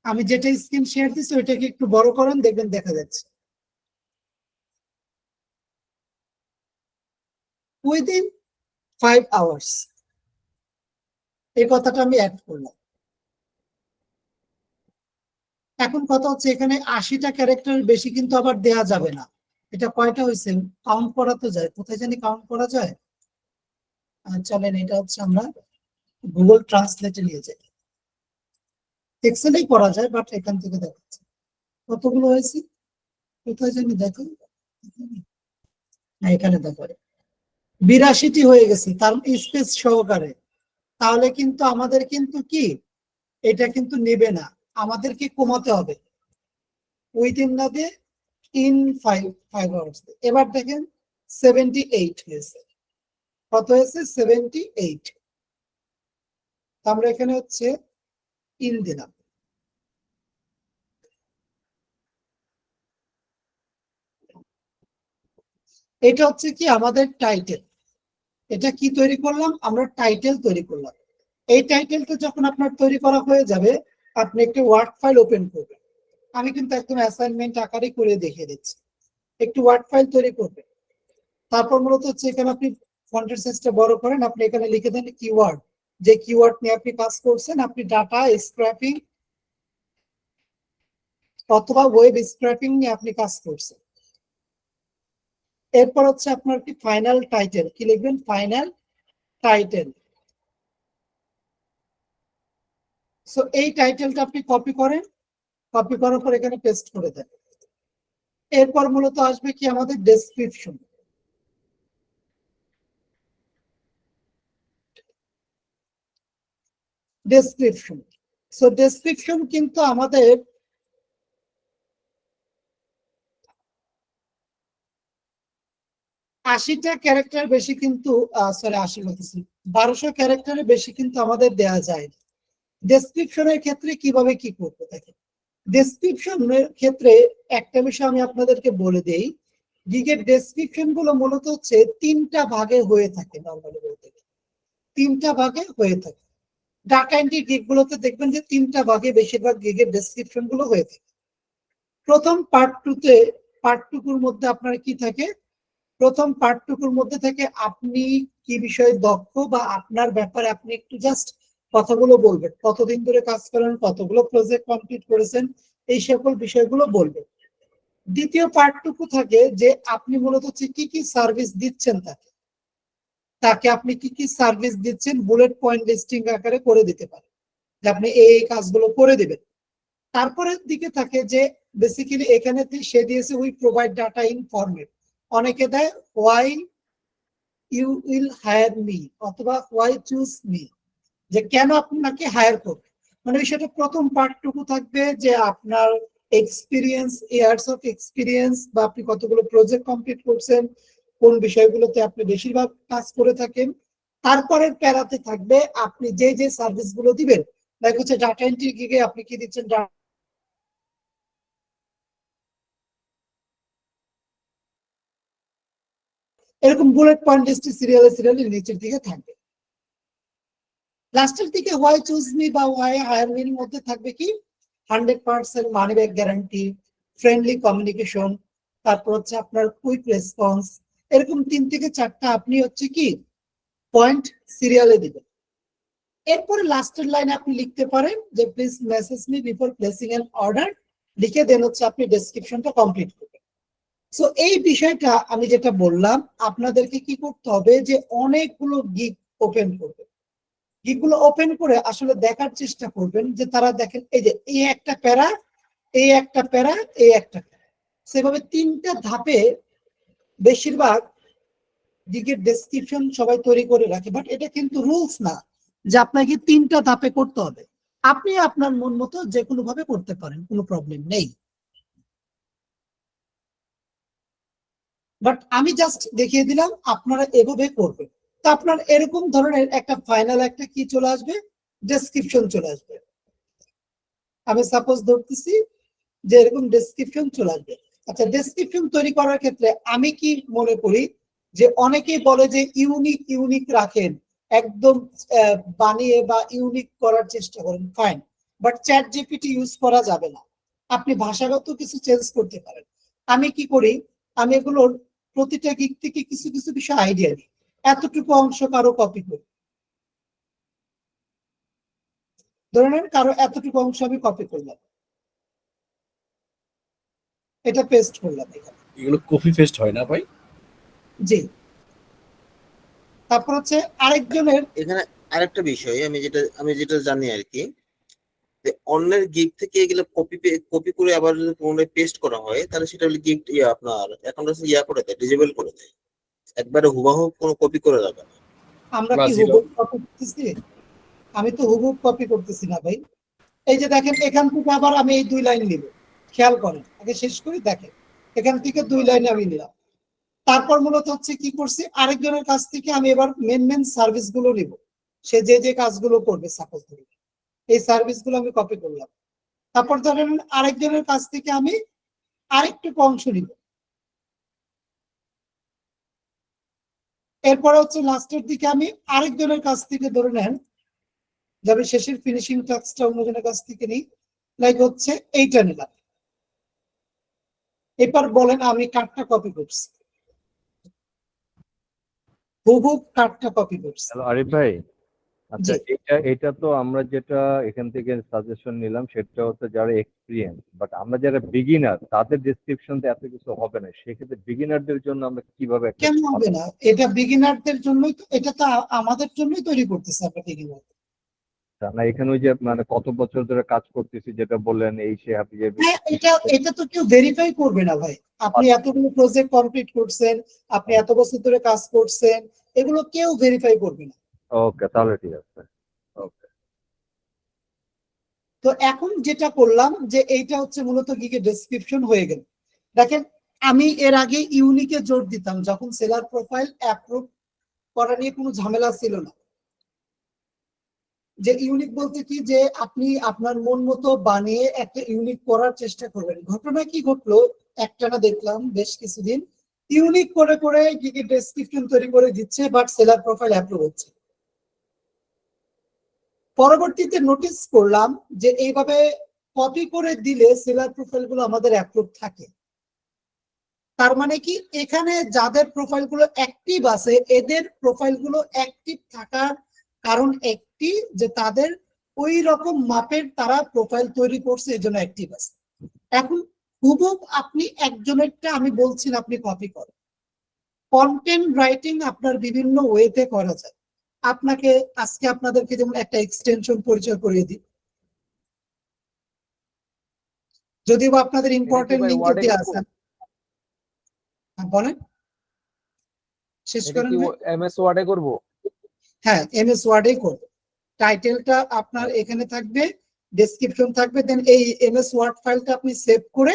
আমি যেটা স্ক্রিন শেয়ার দিচ্ছি ওইটাকে একটু বড় করেন, দেখবেন দেখা যাচ্ছে। উইদিন 5 hours, এই কথাটা আমি অ্যাড করলাম। এখন কথা হচ্ছে এখানে 80টা ক্যারেক্টার বেশি কিন্তু আবার দেয়া যাবে না। এটা কয়টা হয়েছে কাউন্ট করা তো যায়, কোথায় জানি কাউন্ট করা যায়। চলেন এটা হচ্ছে আমরা গুগল ট্রান্সলেটে নিয়ে যাই। এক্সেলেই করা যায়, বাট এখান থেকে দেখাচ্ছে কতগুলো হয়েছে। কোথায় জানি দেখো, না এখানে দেখো 82টি হয়ে গেছে তার স্পেস সহকারে, তাহলে কিন্তু আমাদের কিন্তু কি এটা কিন্তু নেবে না, আমাদেরকে কমাতে হবে উইদিন না দিয়ে ইন 5 আওয়ার্স। এবার দেখেন 78 হয়েছে, কত হয়েছে 78। আমরা এখানে হচ্ছে ইন দিলাম। এটা হচ্ছে কি আমাদের টাইটেল, এটা কি তৈরি করলাম আমরা টাইটেল তৈরি করলাম। এই টাইটেলটা যখন আপনার তৈরি করা হয়ে যাবে আপনি একটি ওয়ার্ড ফাইল ওপেন করবেন। আমি কিন্তু একদম অ্যাসাইনমেন্ট আকারে করে দেখিয়ে দিচ্ছি। একটি ওয়ার্ড ফাইল তৈরি করবেন, তারপর মূলত হচ্ছে এখানে আপনি ফন্টের সাইজটা বড় করেন, আপনি এখানে লিখে দেন কিওয়ার্ড, যে কিওয়ার্ড নিয়ে আপনি কাজ করছেন, আপনি ডাটা স্ক্র্যাপিং অথবা ওয়েব স্ক্র্যাপিং নিয়ে আপনি কাজ করছেন। এরপর হচ্ছে আপনার কি ফাইনাল টাইটেল, কি লিখবেন ফাইনাল টাইটেল। সো এই টাইটেলটা আপনি কপি করেন, কপি করার পর এখানে পেস্ট করে দেন। এরপর মূলত আসবে কি আমাদের ডেসক্রিপশন। ডেসক্রিপশন, সো ডেসক্রিপশন কিন্তু আমাদের 80টা ক্যারেক্টার বেশি কিন্তু সরি 80 বলতেছি 1200 ক্যারেক্টারের বেশি কিন্তু আমাদের দেয়া যায়। ডেসক্রিপশনের ক্ষেত্রে কিভাবে কি করতে থাকে, ডেসক্রিপশনের ক্ষেত্রে একটা বিষয় আমি আপনাদেরকে বলে দেই, গিগের ডেসক্রিপশন গুলো মূলত হচ্ছে 3টা ভাগে হয়ে থাকে। নরমালি বলতে 3টা ভাগে হয়ে থাকে। ডাটা এন্ট্রি গিগ গুলোতে দেখবেন যে 3টা ভাগে বেশিরভাগ গিগের ডেসক্রিপশন গুলো হয়ে থাকে। প্রথম পার্ট টুকুর মধ্যে আপনার কি থাকে, প্রথম পার্টটুকুর মধ্যে থেকে আপনি কি বিষয়ে দক্ষ বা আপনার ব্যাপারে আপনি একটু জাস্ট কথাগুলো বলবেন, কতদিন ধরে কাজ করেন, কতগুলো প্রজেক্ট কমপ্লিট করেছেন, এই সকল বিষয়গুলো বলবেন। দ্বিতীয় পার্টটুকু থাকে যে আপনি মূলত হচ্ছে কি কি সার্ভিস দিচ্ছেন তাকে, তাকে আপনি কি কি সার্ভিস দিচ্ছেন বুলেট পয়েন্ট লিস্টিং আকারে করে দিতে পারেন, যে আপনি এই কাজগুলো করে দিবেন। তারপরের দিকে থাকে যে বেসিক্যালি এখানে সে দিয়েছে we provide data in format, অনেকে দেয় why you will hire me অথবা ওয়াই চুজ মি, যে কেন আপনাকে হায়ার করবে। মানে বিষয়টা প্রথম পার্টটুকু থাকবে যে আপনার এক্সপিরিয়েন্স, ইয়ার্স অফ এক্সপিরিয়েন্স, বা আপনি কতগুলো প্রজেক্ট কমপ্লিট করছেন, কোন বিষয়গুলোতে আপনি বেশিরভাগ কাজ করে থাকেন। তারপরের প্যারাতে থাকবে আপনি যে যে সার্ভিস গুলো দিবেন, লাইক হচ্ছে ডাটা এন্ট্রি গিগে আপনি কি দিচ্ছেন, এরকম বুলেট পয়েন্ট লিস্টে সিরিয়ালে সিরিয়ালে নিচের দিকে থাকবে। লাস্টের দিকে হোয়াই চুজ মি বা হোয়াই হায়ার মির মধ্যে থাকবে কি 100% money back guarantee, friendly communication, তারপর হচ্ছে আপনার কুইক রেসপন্স, এরকম 3 থেকে 4টা আপনি হচ্ছে কি পয়েন্ট সিরিয়ালে দিবেন। এরপরে লাস্টের লাইনে আপনি লিখতে পারেন যে please message me before placing N order, লিখে দেন হচ্ছে আপনি ডেসক্রিপশনটা কমপ্লিট করবেন। সো এই বিষয়টা আমি যেটা বললাম আপনাদেরকে কি করতে হবে, যে অনেকগুলো গিগ ওপেন করবে, গিগুলো ওপেন করে আসলে দেখার চেষ্টা করবেন যে তারা দেখেন এই যে এই একটা প্যারা, এই একটা প্যারা, এই একটা প্যারা, সেভাবে 3টা ধাপে বেশিরভাগ গিগের ডেসক্রিপশন সবাই তৈরি করে রাখে। বাট এটা কিন্তু রুলস না যে আপনাকে 3টা ধাপে করতে হবে, আপনি আপনার মন মতো যে কোনো ভাবে করতে পারেন, কোনো প্রবলেম নেই। বাট আমি জাস্ট দেখিয়ে দিলাম আপনারা এভাবে করবেন। তো আপনার এরকম ধরনের একটা ফাইনাল একটা কি চলে আসবে, ডেসক্রিপশন চলে আসবে। আমি সাপোজ ধরতেছি যে এরকম ডেসক্রিপশন চলে আসবে। আচ্ছা, ডেসক্রিপশন তৈরি করার ক্ষেত্রে আমি কি মনে করি যে অনেকেই বলে যে ইউনিক রাখেন, একদম বানিয়ে বা ইউনিক করার চেষ্টা করেন, fine, but chat GPT use করা যাবে না। আপনি ভাষাগত কিছু চেঞ্জ করতে পারেন। আমি কি করি, আমি এগুলোর প্রতিটা গিগ থেকে কিছু কিছু বিষয় আইডিয়া দিই, এতটুকু অংশ কারো কপি করি, ধরে নেন কারো এতটুকু অংশ আমি কপি করলাম, এটা পেস্ট করলাম এখানে। এগুলো কপি পেস্ট হয় না ভাই? জি। তারপর হচ্ছে আরেকজনের এখানে আরেকটা বিষয় আমি যেটা জানি আর কি, অন্যের গিগ থেকে এগুলো কপি করে আবার যদি পুনরায় পেস্ট করা হয় তাহলে সেটা হলে গিগ আপনার অ্যাকাউন্ট করে দেয়, ডিজেবল করে দেয়, একবারে হুবাহু কোনো কপি করে যাবে না। আমরা কি Plus হুবহু কপি করতেছি? আমি তো হুবহু কপি করতেছি না ভাই। এই যে দেখেন এখান থেকে আবার আমি এই 2 লাইন নিব, খেয়াল করেন, আগে শেষ করি। দেখেন এখান থেকে 2 লাইন আমি নিলাম, তারপর মূলত হচ্ছে কি করছি, আরেকজনের কাছ থেকে আমি এবার মেন সার্ভিস গুলো নিব, সে যে কাজগুলো করবে সাপোজ ধরি এই সার্ভিস গুলো আমি কপি করলাম। তারপর ধরেন আরেকজনের কাছ থেকে আমি আরেকটু অংশ নিব, এরপরে হচ্ছে লাস্টের দিকে আমি আরেকজনের কাছ থেকে ধরে নেন যাবে শেষের ফিনিশিং টাচটা অন্যজনের কাছ থেকে নিই, লাইক হচ্ছে এইটা নিলাম। এবার বলেন আমি কার্ডটা কপি করছি, হুবহু কার্ডটা কপি করছি। হ্যালো আরিফ ভাই, আচ্ছা জি, এটা তো আমরা যেটা এখান থেকে সাজেশন নিলাম সেটা হচ্ছে যারা এক্সপিরিয়েন্স, বাট আমরা যারা বিগিনার তাদের ডেসক্রিপশন এত কিছু হবে না, সেক্ষেত্রে বিগিনারদের জন্য আমরা কিভাবে একটা কেন হবে না? এটা বিগিনারদের জন্যই তো, এটা তো আমাদের জন্যই তৈরি করতেছে আমরা বিগিনার। না এখানে ওই যে মানে কত বছর ধরে কাজ করতেছি যেটা বললেন এই সে আপনি যে হ্যাঁ, এটা তো কেউ ভেরিফাই করবে না ভাই। আপনি এতগুলো প্রজেক্ট কমপ্লিট করছেন, আপনি এত বছর ধরে কাজ করছেন, এগুলো কেউ ভেরিফাই করবে না। ওকে তাহলে ঠিক আছে। ওকে তো এখন যেটা করলাম যে এইটা হচ্ছে মূলত গিগে ডেসক্রিপশন হয়ে গেল। দেখেন আমি এর আগে ইউনিকে জোর দিতাম যখন সেলার প্রোফাইল অ্যাপ্রুভ করা নিয়ে কোনো ঝামেলা ছিল না। যে ইউনিক বলতে কি, যে আপনি আপনার মন মতো বানিয়ে একটা ইউনিক করার চেষ্টা করবেন। ঘটনা কি ঘটলো, একটানা দেখলাম বেশ কিছুদিন ইউনিক করে করে গিগে ডেসক্রিপশন তৈরি করে দিচ্ছে, বাট সেলার প্রোফাইল অ্যাপ্রুভ হচ্ছে। পরবর্তীতে নোটিস করলাম যে এইভাবে কপি করে দিলে সেলার প্রোফাইল গুলো আমাদের অ্যাপ্রুভ থাকে। তার মানে কি, এখানে যাদের প্রোফাইল গুলো অ্যাক্টিভ আছে এদের প্রোফাইল গুলো অ্যাক্টিভ থাকার কারণ একটি, যে তাদের ওই রকম মাপের তারা প্রোফাইল তৈরি করছে, এই জন্য অ্যাক্টিভ আছে। এখন হুবহু আপনি একজনেরটা আমি বলছি না আপনি কপি করেন। কন্টেন্ট রাইটিং আপনার বিভিন্ন ওয়েতে করা যায়। আপনাকে আজকে আপনাদেরকে যেমন একটা এক্সটেনশন পরিচয় করিয়ে দিই, যদিও বা আপনাদের ইম্পর্টেন্ট লিঙ্ক দেওয়া আছে। বলেন, শেষ করেন ভাই। এমএস ওয়ার্ডে করব? হ্যাঁ, এমএস ওয়ার্ডেই করব। টাইটেলটা আপনার এখানে থাকবে, ডেসক্রিপশন থাকবে, দেন এই এমএস ওয়ার্ড ফাইলটা আপনি সেভ করে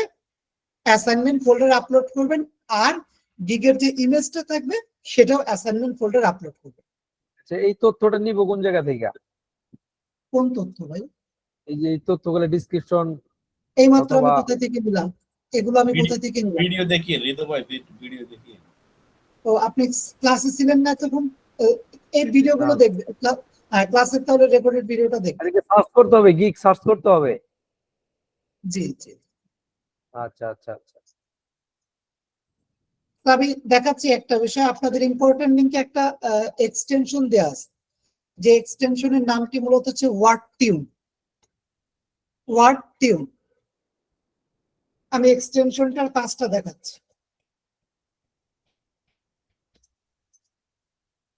অ্যাসাইনমেন্ট ফোল্ডারে আপলোড করবেন, আর গিগের যে ইমেজটা থাকবে সেটাও অ্যাসাইনমেন্ট ফোল্ডারে আপলোড করবেন। আচ্ছা, এই তথ্যটা নিব কোন জায়গা থেকে? কোন তথ্য ভাই? এই যে এই তথ্যগুলো ডিসক্রিপশন এইমাত্র আমি অথবা কোথা থেকে নিলাম? এগুলো আমি কোথা থেকে নিলাম? ভিডিও দেখিয়ে ঋতু ভাই, ভিডিও দেখিয়ে। তো আপনি ক্লাসে ছিলেন না তখন? এই ভিডিওগুলো দেখবেন ক্লাসের, তাহলে রেকর্ডেড ভিডিওটা দেখবেন। আরে সার্চ করতে হবে, গিগ সার্চ করতে হবে। জি জি। আচ্ছা আচ্ছা আচ্ছা। তো আমি দেখাচ্ছি একটা বিষয়, আপনাদের ইম্পর্টেন্ট লিঙ্কে একটা এক্সটেনশন দেওয়া আছে, যে এক্সটেনশনের নামটি মূলত হচ্ছে ওয়ার্ড টিউন। ওয়ার্ড টিউন, আমি এক্সটেনশনটার কাজটা দেখাচ্ছি।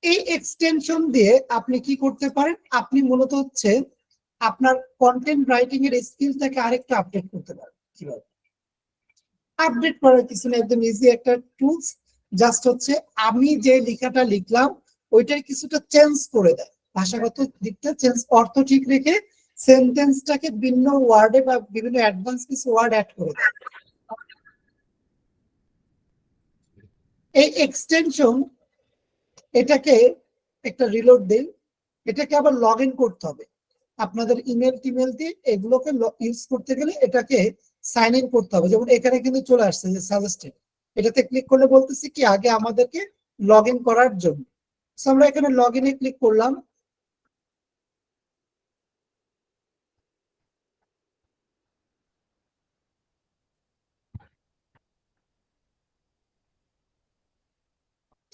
এই এক্সটেনশন দিয়ে আপনি কি করতে পারেন, আপনি মূলত হচ্ছে আপনার কন্টেন্ট রাইটিং এর স্কিলটাকে আরেকটু আপডেট করতে পারেন। কিভাবে আপডেট করার কিছু না, একদম ইজি একটা টুলস। জাস্ট হচ্ছে আমি যে লেখাটা লিখলাম ওইটার কিছুটা চেঞ্জ করে দেয়, ভাষাগত দিকটা চেঞ্জ, অর্থ ঠিক রেখে সেন্টেন্সটাকে ভিন্ন ওয়ার্ডে বা বিভিন্ন অ্যাডভান্স কিছু ওয়ার্ড অ্যাড করে দেয়। এই এক্সটেনশন, এটাকে একটা রিলোড দিন, এটাকে আবার লগ ইন করতে হবে। আপনাদের ইমেল টিমেল দিয়ে এগুলোকে ইউজ করতে গেলে এটাকে সাইন ইন করতে হবে। যেমন এখানে কিন্তু চলে আসছে যে সাজেস্টেড, এটাতে ক্লিক করলে বলতেছি কি আগে আমাদেরকে লগ ইন করার জন্য। আমরা এখানে লগ ইনে ক্লিক করলাম।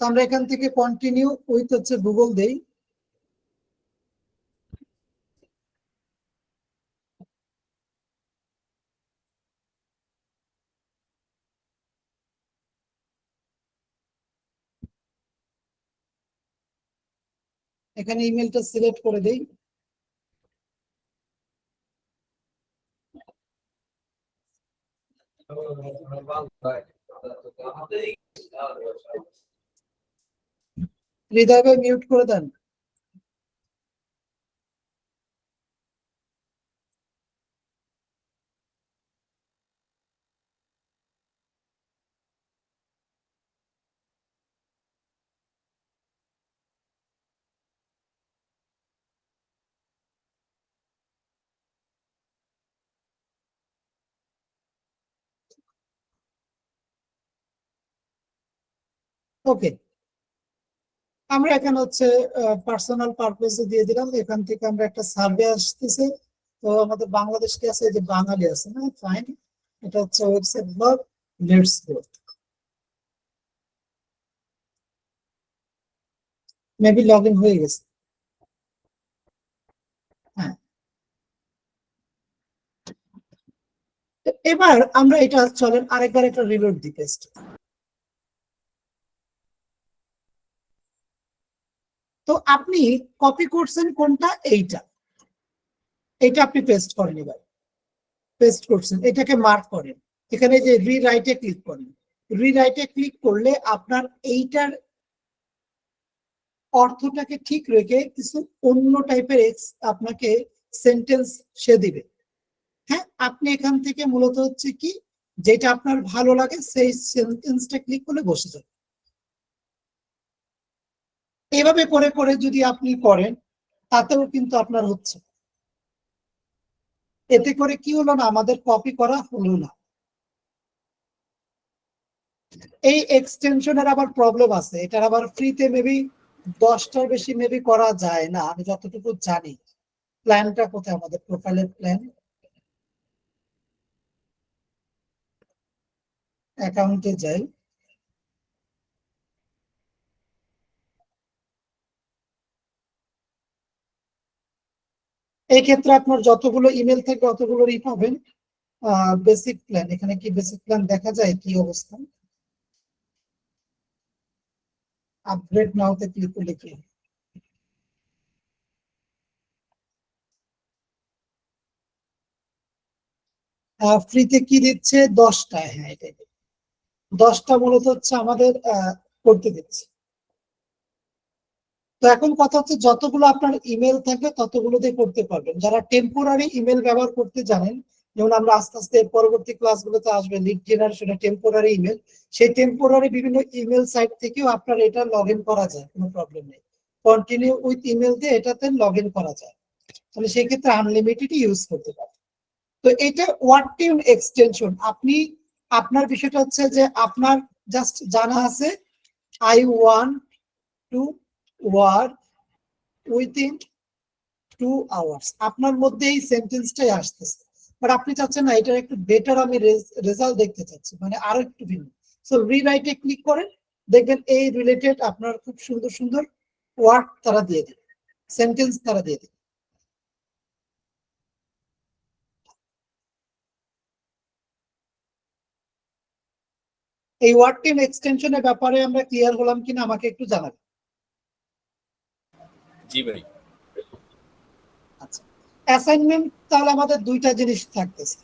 তো আমরা এখান থেকে কন্টিনিউ উইথ হচ্ছে গুগল দেই। এখানে ইমেলটা সিলেক্ট করে দেই। হৃদয় ভাই মিউট করে দেন। ওকে, আমরা এখানে হচ্ছে পার্সোনাল পারপাসে দিয়ে দিলাম। এখান থেকে আমরা একটা সার্ভে আসতেছে, তো আমাদের বাংলাদেশ কি আছে, যে বাঙালি আছে না, ফাইন। এটা হচ্ছে website blog, let's go. Maybe log in হয়ে গেছে। হ্যাঁ, এবার আমরা এটা চলেন আরেকবার একটা রিলোড দিই পেস্ট। তো আপনি কপি করছেন কোনটা, এইটা, এটা আপনি পেস্ট করেন। এবার পেস্ট করছেন, এটাকে মার্ক করেন, এখানে যে রিরাইটে ক্লিক করেন। রিরাইটে ক্লিক করলে আপনার এইটার অর্থটাকে ঠিক রেখে কিছু অন্য টাইপের আপনাকে সেন্টেন্স সে দিবে। হ্যাঁ, আপনি এখান থেকে মূলত হচ্ছে কি, যেটা আপনার ভালো লাগে সেই সেন্টেন্সটা ক্লিক করলে বসে যাবে। এভাবে করে করে যদি আপনি করেন, তাতেও কিন্তু আপনার হচ্ছে। এতে করে কি হলো না, আমাদের কপি করা হলো না। এই এক্সটেনশনের আবার প্রবলেম আছে, এটার আবার ফ্রিতে মেবি 10টার বেশি মেবি করা যায় না, আমি যতটুকু জানি। প্ল্যানটা কোথায়, আমাদের প্রোফাইলের প্ল্যান, অ্যাকাউন্টে যাই। এই ক্ষেত্রে আপনার যতগুলো ইমেল থাকবে অতগুলোরই পাবেন। বেসিক প্ল্যান, এখানে কি বেসিক প্ল্যান দেখা যায়, কি অবস্থা? আপগ্রেড নাওতে ক্লিক করলে কি ফ্রিতে কি দিচ্ছে, 10টা। হ্যাঁ, এটাই 10টা মূলত হচ্ছে আমাদের করতে দিচ্ছে। তো এখন কথা হচ্ছে, যতগুলো আপনার ইমেল থাকবে ততগুলো দিয়ে করতে পারবেন। যারা টেম্পোরারি ইমেল ব্যবহার করতে জানেন, যেমন আমরা আস্তে আস্তে পরবর্তী ক্লাসগুলোতে আসবে লিড জেনারেশনে টেম্পোরারি ইমেল, সেই টেম্পোরারি বিভিন্ন ইমেল সাইট থেকেও আপনার এটা লগ ইন করা যায়, কোনো প্রবলেম নেই। কন্টিনিউ উইথ ইমেল দিয়ে এটাতে লগ ইন করা যায়, তাহলে সেই ক্ষেত্রে আনলিমিটেড ইউজ করতে পারেন। তো এটা ওয়ার্ড টিউন এক্সটেনশন। আপনি, আপনার বিষয়টা হচ্ছে যে আপনার জাস্ট জানা আছে I want to work within 2 hours, আপনার মধ্যে এই সেন্টেন্সটাই আসতেছে। বাট আপনি চাচ্ছেন না, এটার একটু বেটার আমি রেজাল্ট দেখতে চাচ্ছি, মানে আরো একটু ভিন্ন। সো রিরাইটে ক্লিক করেন, দেখবেন এই রিলেটেড আপনার খুব সুন্দর সুন্দর ওয়ার্ড তারা দিয়ে দেবে, সেন্টেন্স তারা দিয়ে দেবে। এই ওয়ার্ড টিম এক্সটেনশনের ব্যাপারে আমরা ক্লিয়ার হলাম কিনা আমাকে একটু জানাবেন। জি ভাই। আচ্ছা, অ্যাসাইনমেন্ট তাহলে আমাদের দুইটা জিনিস থাকতেছে।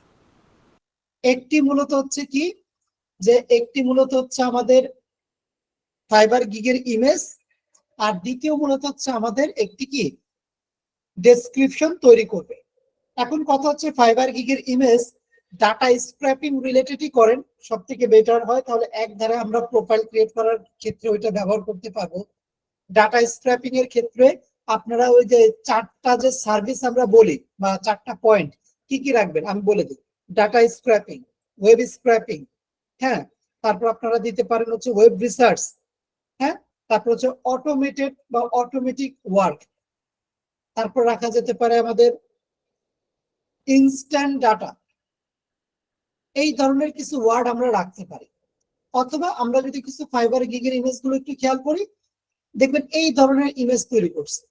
একটি মূলত হচ্ছে কি, যে একটি মূলত হচ্ছে আমাদের ফাইবার গিগের ইমেজ, আর দ্বিতীয় মূলত হচ্ছে আমাদের একটি কি ডেসক্রিপশন তৈরি করবে। এখন কথা হচ্ছে, ফাইবার গিগের ইমেজ ডাটা স্ক্র্যাপিং রিলেটেডই করেন, সব থেকে বেটার হয়। তাহলে এক ধারে আমরা প্রোফাইল ক্রিয়েট করার ক্ষেত্রে ওইটা ব্যবহার করতে পারবো। ডাটা স্ক্র্যাপিং এর ক্ষেত্রে আপনারা ওই যে 4টা যে সার্ভিস আমরা বলি, বা 4টা পয়েন্ট কি কি রাখবেন আমি বলে দিই। ডাটা স্ক্র্যাপিং, ওয়েব স্ক্র্যাপিং, হ্যাঁ, তারপর আপনারা দিতে পারেন হচ্ছে ওয়েব রিসার্চ, হ্যাঁ, তারপর হচ্ছে অটোমেটেড বা অটোমেটিক ওয়ার্ক, তারপর রাখা যেতে পারে আমাদের ইনস্ট্যান্ট ডাটা। এই ধরনের কিছু ওয়ার্ড আমরা রাখতে পারি। অথবা আমরা যদি কিছু ফাইবার গিগের ইমেজ গুলো একটু খেয়াল করি, দেখবেন এই ধরনের ইমেজ তৈরি করছে।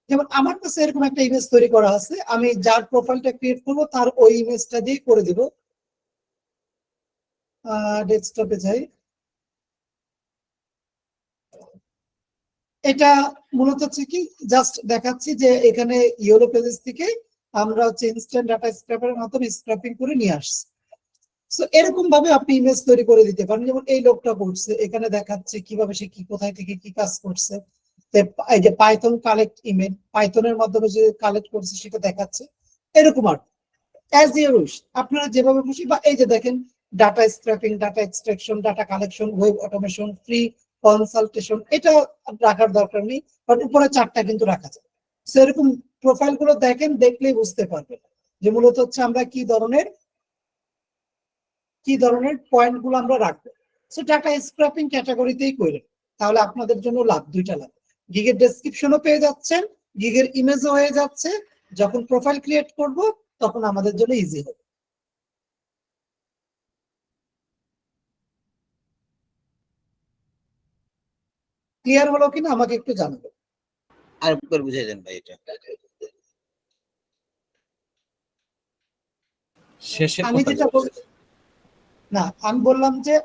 যেমন আমার কাছে এরকম একটা ইমেজ তৈরি করা আছে, আমি যার প্রোফাইলটা ক্রিয়েট করবো তার ওই ইমেজটা দিয়ে করে দিব। ডেস্কটপে যাই, এটা মূলত হচ্ছে কি, জাস্ট দেখাচ্ছি যে এখানে ইয়েলো পেজেস থেকে আমরা হচ্ছে ইনস্ট্যান্ট ডাটা স্ক্র্যাপারের মাধ্যমে স্ক্র্যাপিং করে নিয়ে আসছি। সো এরকম ভাবে আপনি ইমেজ তৈরি করে দিতে পারেন। যেমন এই লোকটা করছে, এখানে দেখাচ্ছে কিভাবে সে কি কোথায় থেকে কি কাজ করছে। এই যে পাইথন কালেক্ট ইমেল, পাইথনের মাধ্যমে যে কালেক্ট করছে সেটা দেখাচ্ছে। এরকম আর অ্যাজ ইউর উইশ, আপনারা যেভাবে খুশি। বা এই যে দেখেন data scraping, data extraction, data collection, web automation, free consultation, এটা রাখার দরকার নেই, বাট উপরে 4টা কিন্তু রাখা যায়। সেরকম প্রোফাইল গুলো দেখেন, দেখলেই বুঝতে পারবেন যে মূলত হচ্ছে আমরা কি ধরনের পয়েন্ট গুলো আমরা রাখবো। সো ডাটা স্ক্র্যাপিং ক্যাটাগরিতেই করেন, তাহলে আপনাদের জন্য লাভ, 2টা লাভ। গিগের ডেসক্রিপশনও পেয়ে যাচ্ছেন, গিগের ইমেজও হয়ে যাচ্ছে। যখন প্রোফাইল ক্রিয়েট করব তখন আমাদের জন্য ইজি হবে। ক্লিয়ার হলো কিনা আমাকে একটু জানাবেন। আর একবার বুঝাই দেন ভাই এটা। শেষের আমি কথা যেটা না, আমি বললাম যে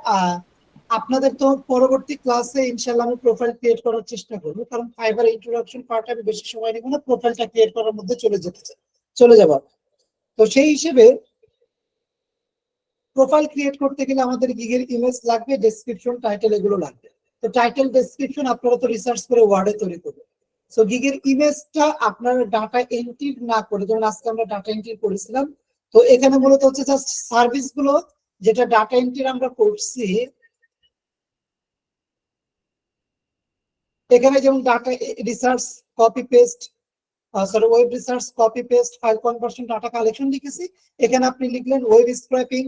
আপনাদের তো পরবর্তী ক্লাসে ইনশাআল্লাহ আমি প্রোফাইল ক্রিয়েট করার চেষ্টা করব, কারণ ফাইবার ইন্ট্রোডাকশন পার্ট আমি বেশি সময় নেব না, প্রোফাইলটা ক্রিয়েট করার মধ্যে চলে যাব। তো সেই হিসেবে প্রোফাইল ক্রিয়েট করতে গেলে আমাদের গিগের ইমেজ লাগবে, ডেসক্রিপশন, টাইটেল এগুলো লাগবে। তো টাইটেল, ডেসক্রিপশন আপনারা তো রিসার্চ করে ওয়ার্ডে তৈরি করবেন। সো গিগের ইমেজটা আপনারা ডাটা এন্ট্রি না করে, যেমন আজকে আমরা ডাটা এন্ট্রি করেছিলাম, তো এখানে মূলত হচ্ছে জাস্ট সার্ভিস গুলো যেটা ডাটা এন্ট্রি আমরা করছি, এখানে যেমন data research copy paste, web research copy paste, file conversion, data collection লিখেছি। এখানে আপনি লিখলেন web scraping,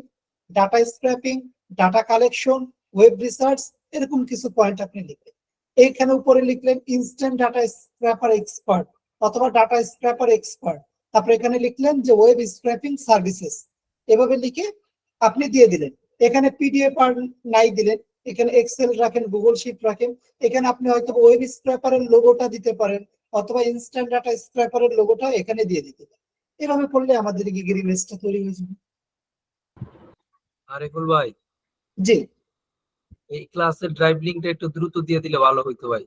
data collection, web research, এরকম কিছু পয়েন্ট আপনি লিখলেন। এইখানে উপরে লিখলেন ইনস্ট্যান্ট ডাটা স্ক্র্যাপার এক্সপার্ট অথবা ডাটা স্ক্র্যাপার এক্সপার্ট। তারপরে এখানে লিখলেন যে ওয়েব স্ক্র্যাপিং সার্ভিসেস, এভাবে লিখে আপনি দিয়ে দিলেন। এখানে পিডিএফ আর নাই দিলেন, এখানে এক্সেল রাখেন, গুগল শিট রাখেন। এখানে আপনি হয়তো ওয়েব স্ক্র্যাপারের লোগোটা দিতে পারেন অথবা ইনস্ট্যান্ট ডাটা স্ক্র্যাপারের লোগোটা এখানে দিয়ে দিতে পারেন। এভাবে করলে আমাদের গিগের ইমেজটা তৈরি হয়ে যাবে। আরিফুল ভাই, জি, এই ক্লাসের ড্রাইভ লিংকটা একটু দ্রুত দিয়ে দিলে ভালো হইতো ভাই।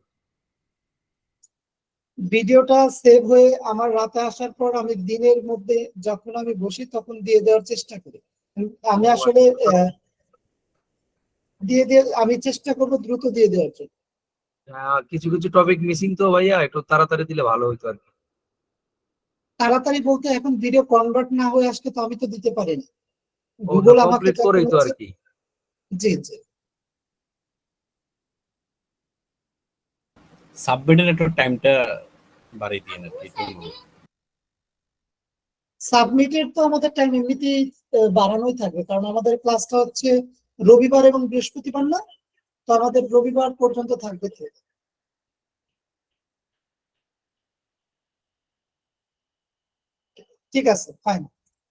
ভিডিওটা সেভ হয়ে আমার রাতে আসার পর আমি দিনের মধ্যে যখন আমি বসি তখন দিয়ে দেওয়ার চেষ্টা করি। আমি আসলে আমি চেষ্টা করবো দ্রুত দিয়ে দেওয়ার জন্য। কিছু কিছু টপিক মিসিং তো ভাইয়া, একটু তাড়াতাড়ি দিলে ভালো হইতো আর কি। তাড়াতাড়ি বলতে এখন ভিডিও কনভার্ট না হয়ে আসলে তো আমি তো দিতে পারি না। ওটা গুগল আমাকে কমপ্লিট করেই তো আর কি। জি জি, সাবমিটের একটু টাইমটা বাড়িয়ে দিন আর কি। সাবমিটের তো আমাদের টাইম এমনিতেই বাড়ানোই থাকবে, কারণ আমাদের ক্লাসটা হচ্ছে রবিবার এবং বৃহস্পতিবার না, তো আমাদের রবিবার পর্যন্ত থাকবে। ঠিক আছে, ফাইন।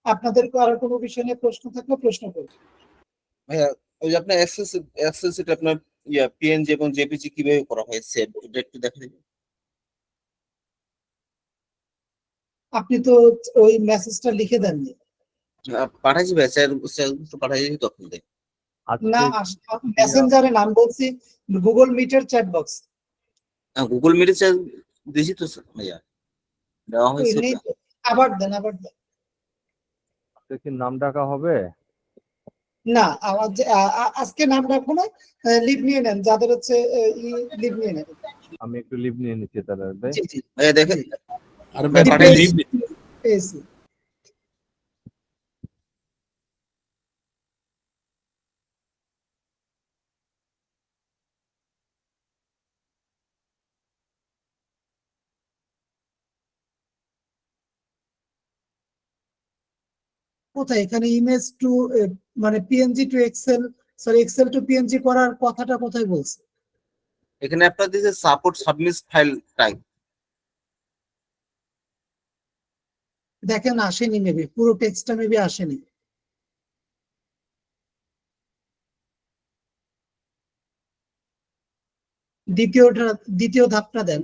আপনাদের আর কোনো বিষয় নিয়ে প্রশ্ন থাকলে প্রশ্ন করুন। ভাইয়া ওই যে আপনার এক্সেল সিট আপনার পিএনজি এবং জেপিজি কিভাবে করা হয় সেভ, এটা একটু দেখা দিবেন। আপনি তো ওই মেসেজটা লিখে দেননি। পাঠাইছি ভাই, স্যার পাঠাইছি তখন দেখ। না, মেসেঞ্জারে নাম বলছি, গুগল মিটের চ্যাট বক্স গুগল মিটে স্যার দিয়েছি তো ভাইয়া, দেওয়া হয়েছে। আবার দেন। কি নাম ডাকা হবে? না, আমার আজকে নাম রাখবো না, লিভ নিয়ে নেন, যাদের হচ্ছে লিভ নিয়ে নেন। আমি একটু লিভ নিয়ে নিচ্ছি তাহলে ভাই। জি জি, ভাইয়া দেখেন আর ভাই জি, পাঠাই পেয়েছি, লিভ পেয়েছি। কোথায় এখানে ইমেজ টু মানে PNG to Excel, sorry Excel to PNG করার কথাটা কোথায় বলছে? এখানে আপনার দিয়েছে সাপোর্ট সাবমিট ফাইল টাইপ। দেখেন আসেনি, মেবি পুরো টেক্সটটা মেবি আসেনি। দ্বিতীয় ধাপটা দেন।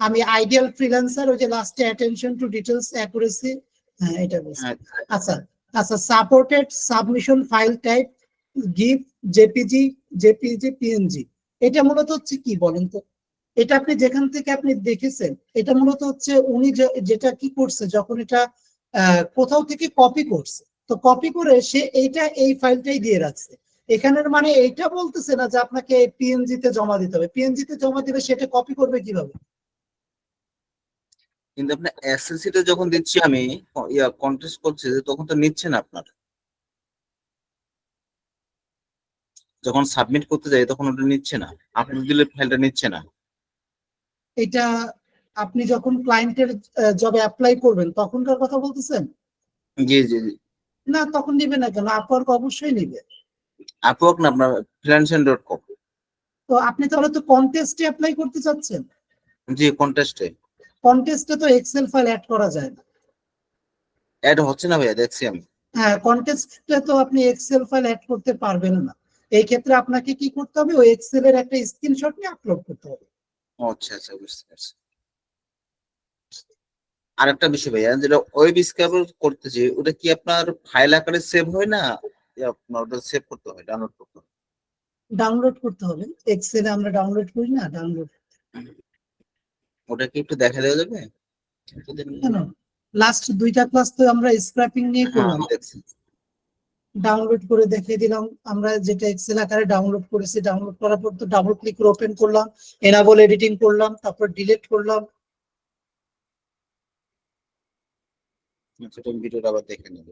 আমি আইডিয়াল ফ্রিল্যান্সার, ওই যে লাস্টে অ্যাটেনশন টু ডিটেলস অ্যাকুরেসি, হ্যাঁ এটা বলছি। আচ্ছা আচ্ছা, supported submission file type GIF, JPG, PNG, এটা মূলত হচ্ছে কি বলেন তো? এটা আপনি যেখান থেকে আপনি দেখেছেন, এটা মূলত হচ্ছে উনি যেটা কি করছে, যখন এটা কোথাও থেকে কপি করছে, তো কপি করে সে এই ফাইলটাই দিয়ে রাখছে। এখানের মানে এইটা বলতেছে না যে আপনাকে পিএনজি তে জমা দিতে হবে, পিএনজি তে জমা দিবে সেটা কপি করবে কিভাবে? কিন্তু আপনার এসএসসি তে যখন দিচ্ছি আমি, কন্টেস্ট করছে, তখন তো নিচ্ছে না আপনার। যখন সাবমিট করতে যাই তখন ওটা নিচ্ছে না, আপলোড দিলে ফাইলটা নিচ্ছে না। এটা আপনি যখন ক্লায়েন্টের জবে অ্যাপ্লাই করবেন তখনকার কথা বলতেছেন? জি জি জি। না, তখন নিবে না কেন? আপওয়ার্ক অবশ্যই নিবে। আপওয়ার্ক না, আপনার freelancer.com। তো আপনি তাহলে তো কন্টেস্টে অ্যাপ্লাই করতে চাচ্ছেন। জি, কন্টেস্টে কন্টেস্টে তো এক্সেল ফাইল অ্যাড করা যায় না। অ্যাড হচ্ছে না ভাইয়া, দেখছি আমি। হ্যাঁ, কন্টেস্টে তো আপনি এক্সেল ফাইল অ্যাড করতে পারবেন না। এই ক্ষেত্রে আপনাকে কি করতে হবে, ওই এক্সেল এর একটা স্ক্রিনশট নিয়ে আপলোড করতে হবে। ও আচ্ছা আচ্ছা, বুঝতে পারছি। আর একটা বিষয় ভাইয়া, যেটা ওয়েব স্ক্র্যাপার করতেছি, ওটা কি আপনার ফাইল আকারে সেভ হয় না, আপনার ওটা সেভ করতে হয়, ডাউনলোড করতে হয়? ডাউনলোড করতে হবে। এক্সেলে আমরা ডাউনলোড করি না, ডাউনলোড। ওটা কি একটু দেখা দেওয়া যাবে? কেন? লাস্ট 2টা ক্লাস তো আমরা স্ক্র্যাপিং নিয়ে হ্যাঁ, করলাম। আমি দেখছি। ডাউনলোড করে দেখিয়ে দিলাম আমরা যেটা এক্সেল আকারে ডাউনলোড করেছি। ডাউনলোড করার পর তো ডাবল ক্লিক করে ওপেন করলাম, এনাবল এডিটিং করলাম, তারপর ডিলিট করলাম। সেটা ভিডিওটা আবার দেখে নেব।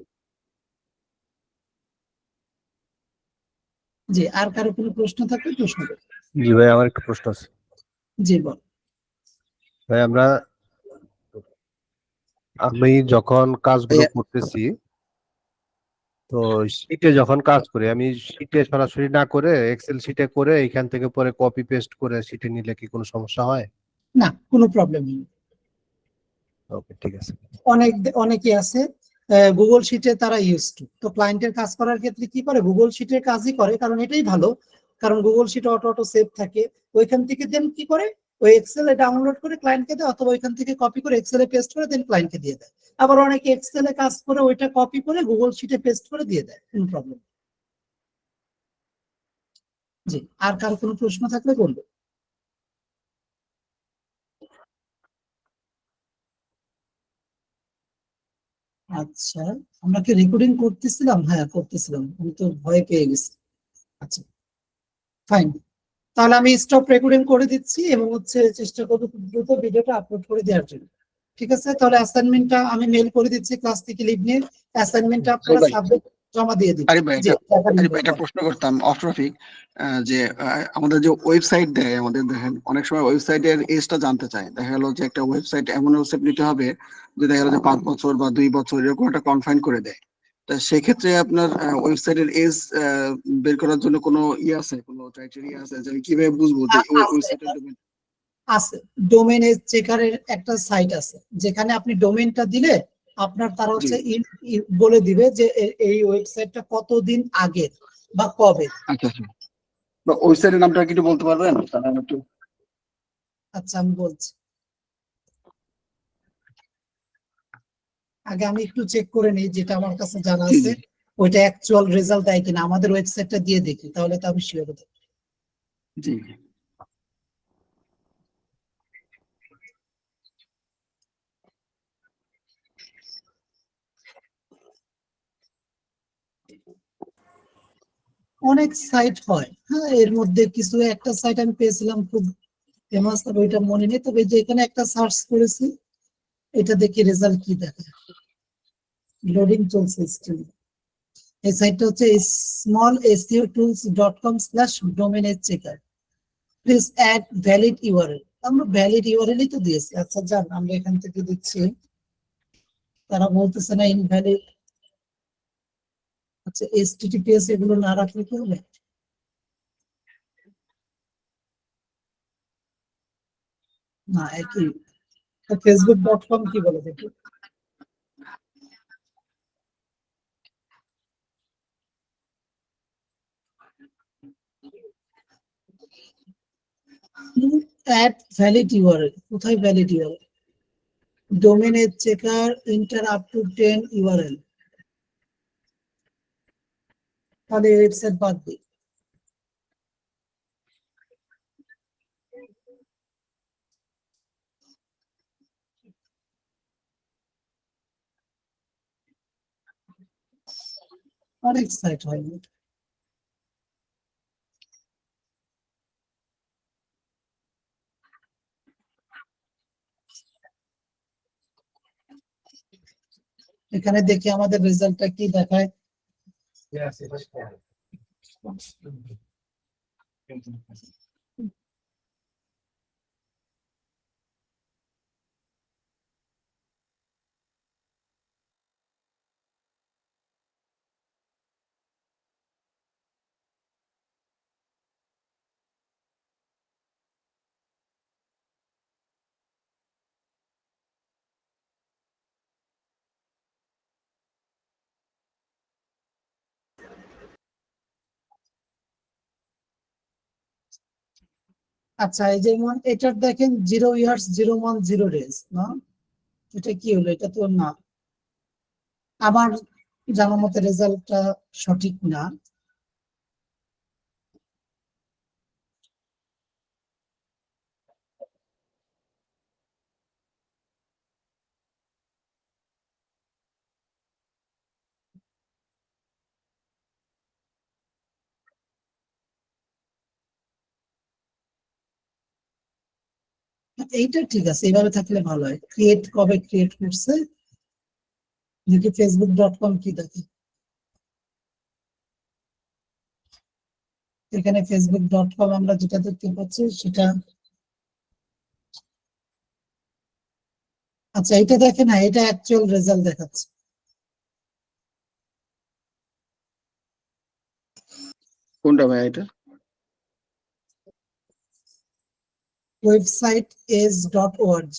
জি, আর কারো কোনো প্রশ্ন থাকলে প্রশ্ন করুন। জি ভাই, আমার একটা প্রশ্ন আছে। জি বল। ভাই আমি যখন কাজগুলো করতেছি, তো শিটে যখন কাজ করি, আমি শিটে সরাসরি না করে এক্সেল শিটে করে এখান থেকে পরে কপি পেস্ট করে শিটে নিলে কি কোনো সমস্যা হয়? না, কোনো প্রবলেম নেই। ওকে, ঠিক আছে। অনেকে আছে গুগল শিটে তারা ইউজ টু, তো ক্লায়েন্টের কাজ করার ক্ষেত্রে কি করে, গুগল শিটের কাজই করে, কারণ এটাই ভালো। কারণ গুগল শিটে অটো সেভ থাকে। ওইখান থেকে দেন কি করে, ওই এক্সেলে ডাউনলোড করে ক্লায়েন্টকে দেয়, অথবা ওইখান থেকে কপি করে এক্সেলে পেস্ট করে দেন ক্লায়েন্টকে দিয়ে দেয়। আবার অনেকে এক্সেলে কাজ করে ওইটা কপি করে গুগল শিটে পেস্ট করে দিয়ে দেয়, কোনো প্রবলেম। জি, আর কার কোনো প্রশ্ন থাকলে বলবো। আচ্ছা, আমরা কি রেকর্ডিং করতেছিলাম? হ্যাঁ করতেছিলাম, আমি তো ভয় পেয়ে গেছি। আচ্ছা, ফাইন। তাহলে আমি স্টপ রেকর্ডিং করে দিচ্ছি এবং চেষ্টা করবো খুব দ্রুত ভিডিওটা আপলোড করে দেওয়ার জন্য। ঠিক আছে, তাহলে অ্যাসাইনমেন্টটা আমি মেল করে দিচ্ছি ক্লাস থেকে লিভ নিয়ে। অ্যাসাইনমেন্টটা আপনারা ভাই, সাবজেক্ট জমা দিয়ে দিন। আরে ভাই জি, একটা প্রশ্ন করতাম অফ টপিক। যে আমাদের যে ওয়েবসাইট দেয়, আমাদের দেখেন অনেক সময় ওয়েবসাইটের এজটা জানতে চায়। দেখা গেল যে একটা ওয়েবসাইট, এমন ওয়েবসাইট নিতে হবে যে দেখা গেল যে 5 বছর বা 2 বছর এরকম একটা কনফাইন করে দেয়। তা সেক্ষেত্রে আপনার ওয়েবসাইটের এজ বের করার জন্য কোনো ইয়ে আছে, কোনো ক্রাইটেরিয়া আছে যে আমি কিভাবে বুঝবো যে আছে ওয়েবসাইটের ডোমেন? আছে ডোমেন এজ চেকারের একটা সাইট আছে, যেখানে আপনি ডোমেনটা দিলে আপনার তারা জি, বলে দিবে যে এই ওয়েবসাইটটা কতদিন আগের বা কবে। আচ্ছা আচ্ছা। বা ওয়েবসাইটের নামটা কি একটু বলতে পারবেন তাহলে আমি একটু। আচ্ছা, আমি বলছি। আগে আমি একটু চেক করে নিই যেটা আমার কাছে জানা জি আছে জি ওইটা অ্যাকচুয়াল রেজাল্ট দেয় কিনা, আমাদের ওয়েবসাইটটা দিয়ে দেখি, তাহলে তো আমি শিওর হতে। জি। অনেক সাইট হয়, হ্যাঁ, এর মধ্যে কিছু একটা সাইট আমি পেয়েছিলাম খুব ফেমাস, তবে ওইটা মনে নেই। তবে যে এখানে একটা সার্চ করেছি, এটা দেখি রেজাল্ট কি দেখায়। লোডিং চলছে স্টিল। এই সাইটটা হচ্ছে smallseotools.com/domain-checker। Please add valid URL. আমরা ভ্যালিড ইউআরএলই তো দিয়েছি। আচ্ছা যান, আমরা এখান থেকে দিচ্ছি। তারা বলতেছে না ইনভ্যালিড। আচ্ছা, HTTPS এগুলো না রাখলে কি হবে? না, একই। facebook.com কি বলে দেখি। অ্যাড ভ্যালিড ইউআরএল, কোথায় valid URL? Domain age checker enter up to 10 URL. তাহলে ওয়েবসাইট বাদ দিই। অনেক সাইট হয়। এখানে দেখি আমাদের রেজাল্টটা কি দেখায়। আচ্ছা, এই যেমন এটার দেখেন 0 ইয়ার্স 0 মান্থ 0 ডেজ না, এটা কি হলো? এটা তো না, আমার জানার মতে রেজাল্টটা সঠিক না। এইটা ঠিক আছে, এইভাবে থাকলে ভালো হয়। ক্রিয়েট কবে ক্রিয়েট করছে দেখি, facebook.com কি দেখে। এখানে facebook.com আমরা যেটা দেখতে পাচ্ছি সেটা, আচ্ছা এটা দেখে না, এটা অ্যাকচুয়াল রেজাল্ট দেখাচ্ছে। কোনটা ভাই এটা? Website is.org।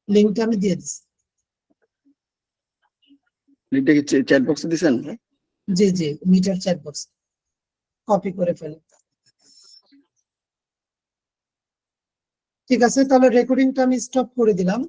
লিঙ্কটা আমি দিয়ে দিচ্ছি। লিঙ্কটা কি চ্যাট বক্সে দিছেন? জি জি, মিটার চ্যাট বক্স কপি করে ফেলে। ঠিক আছে, তাহলে রেকর্ডিংটা আমি স্টপ করে দিলাম।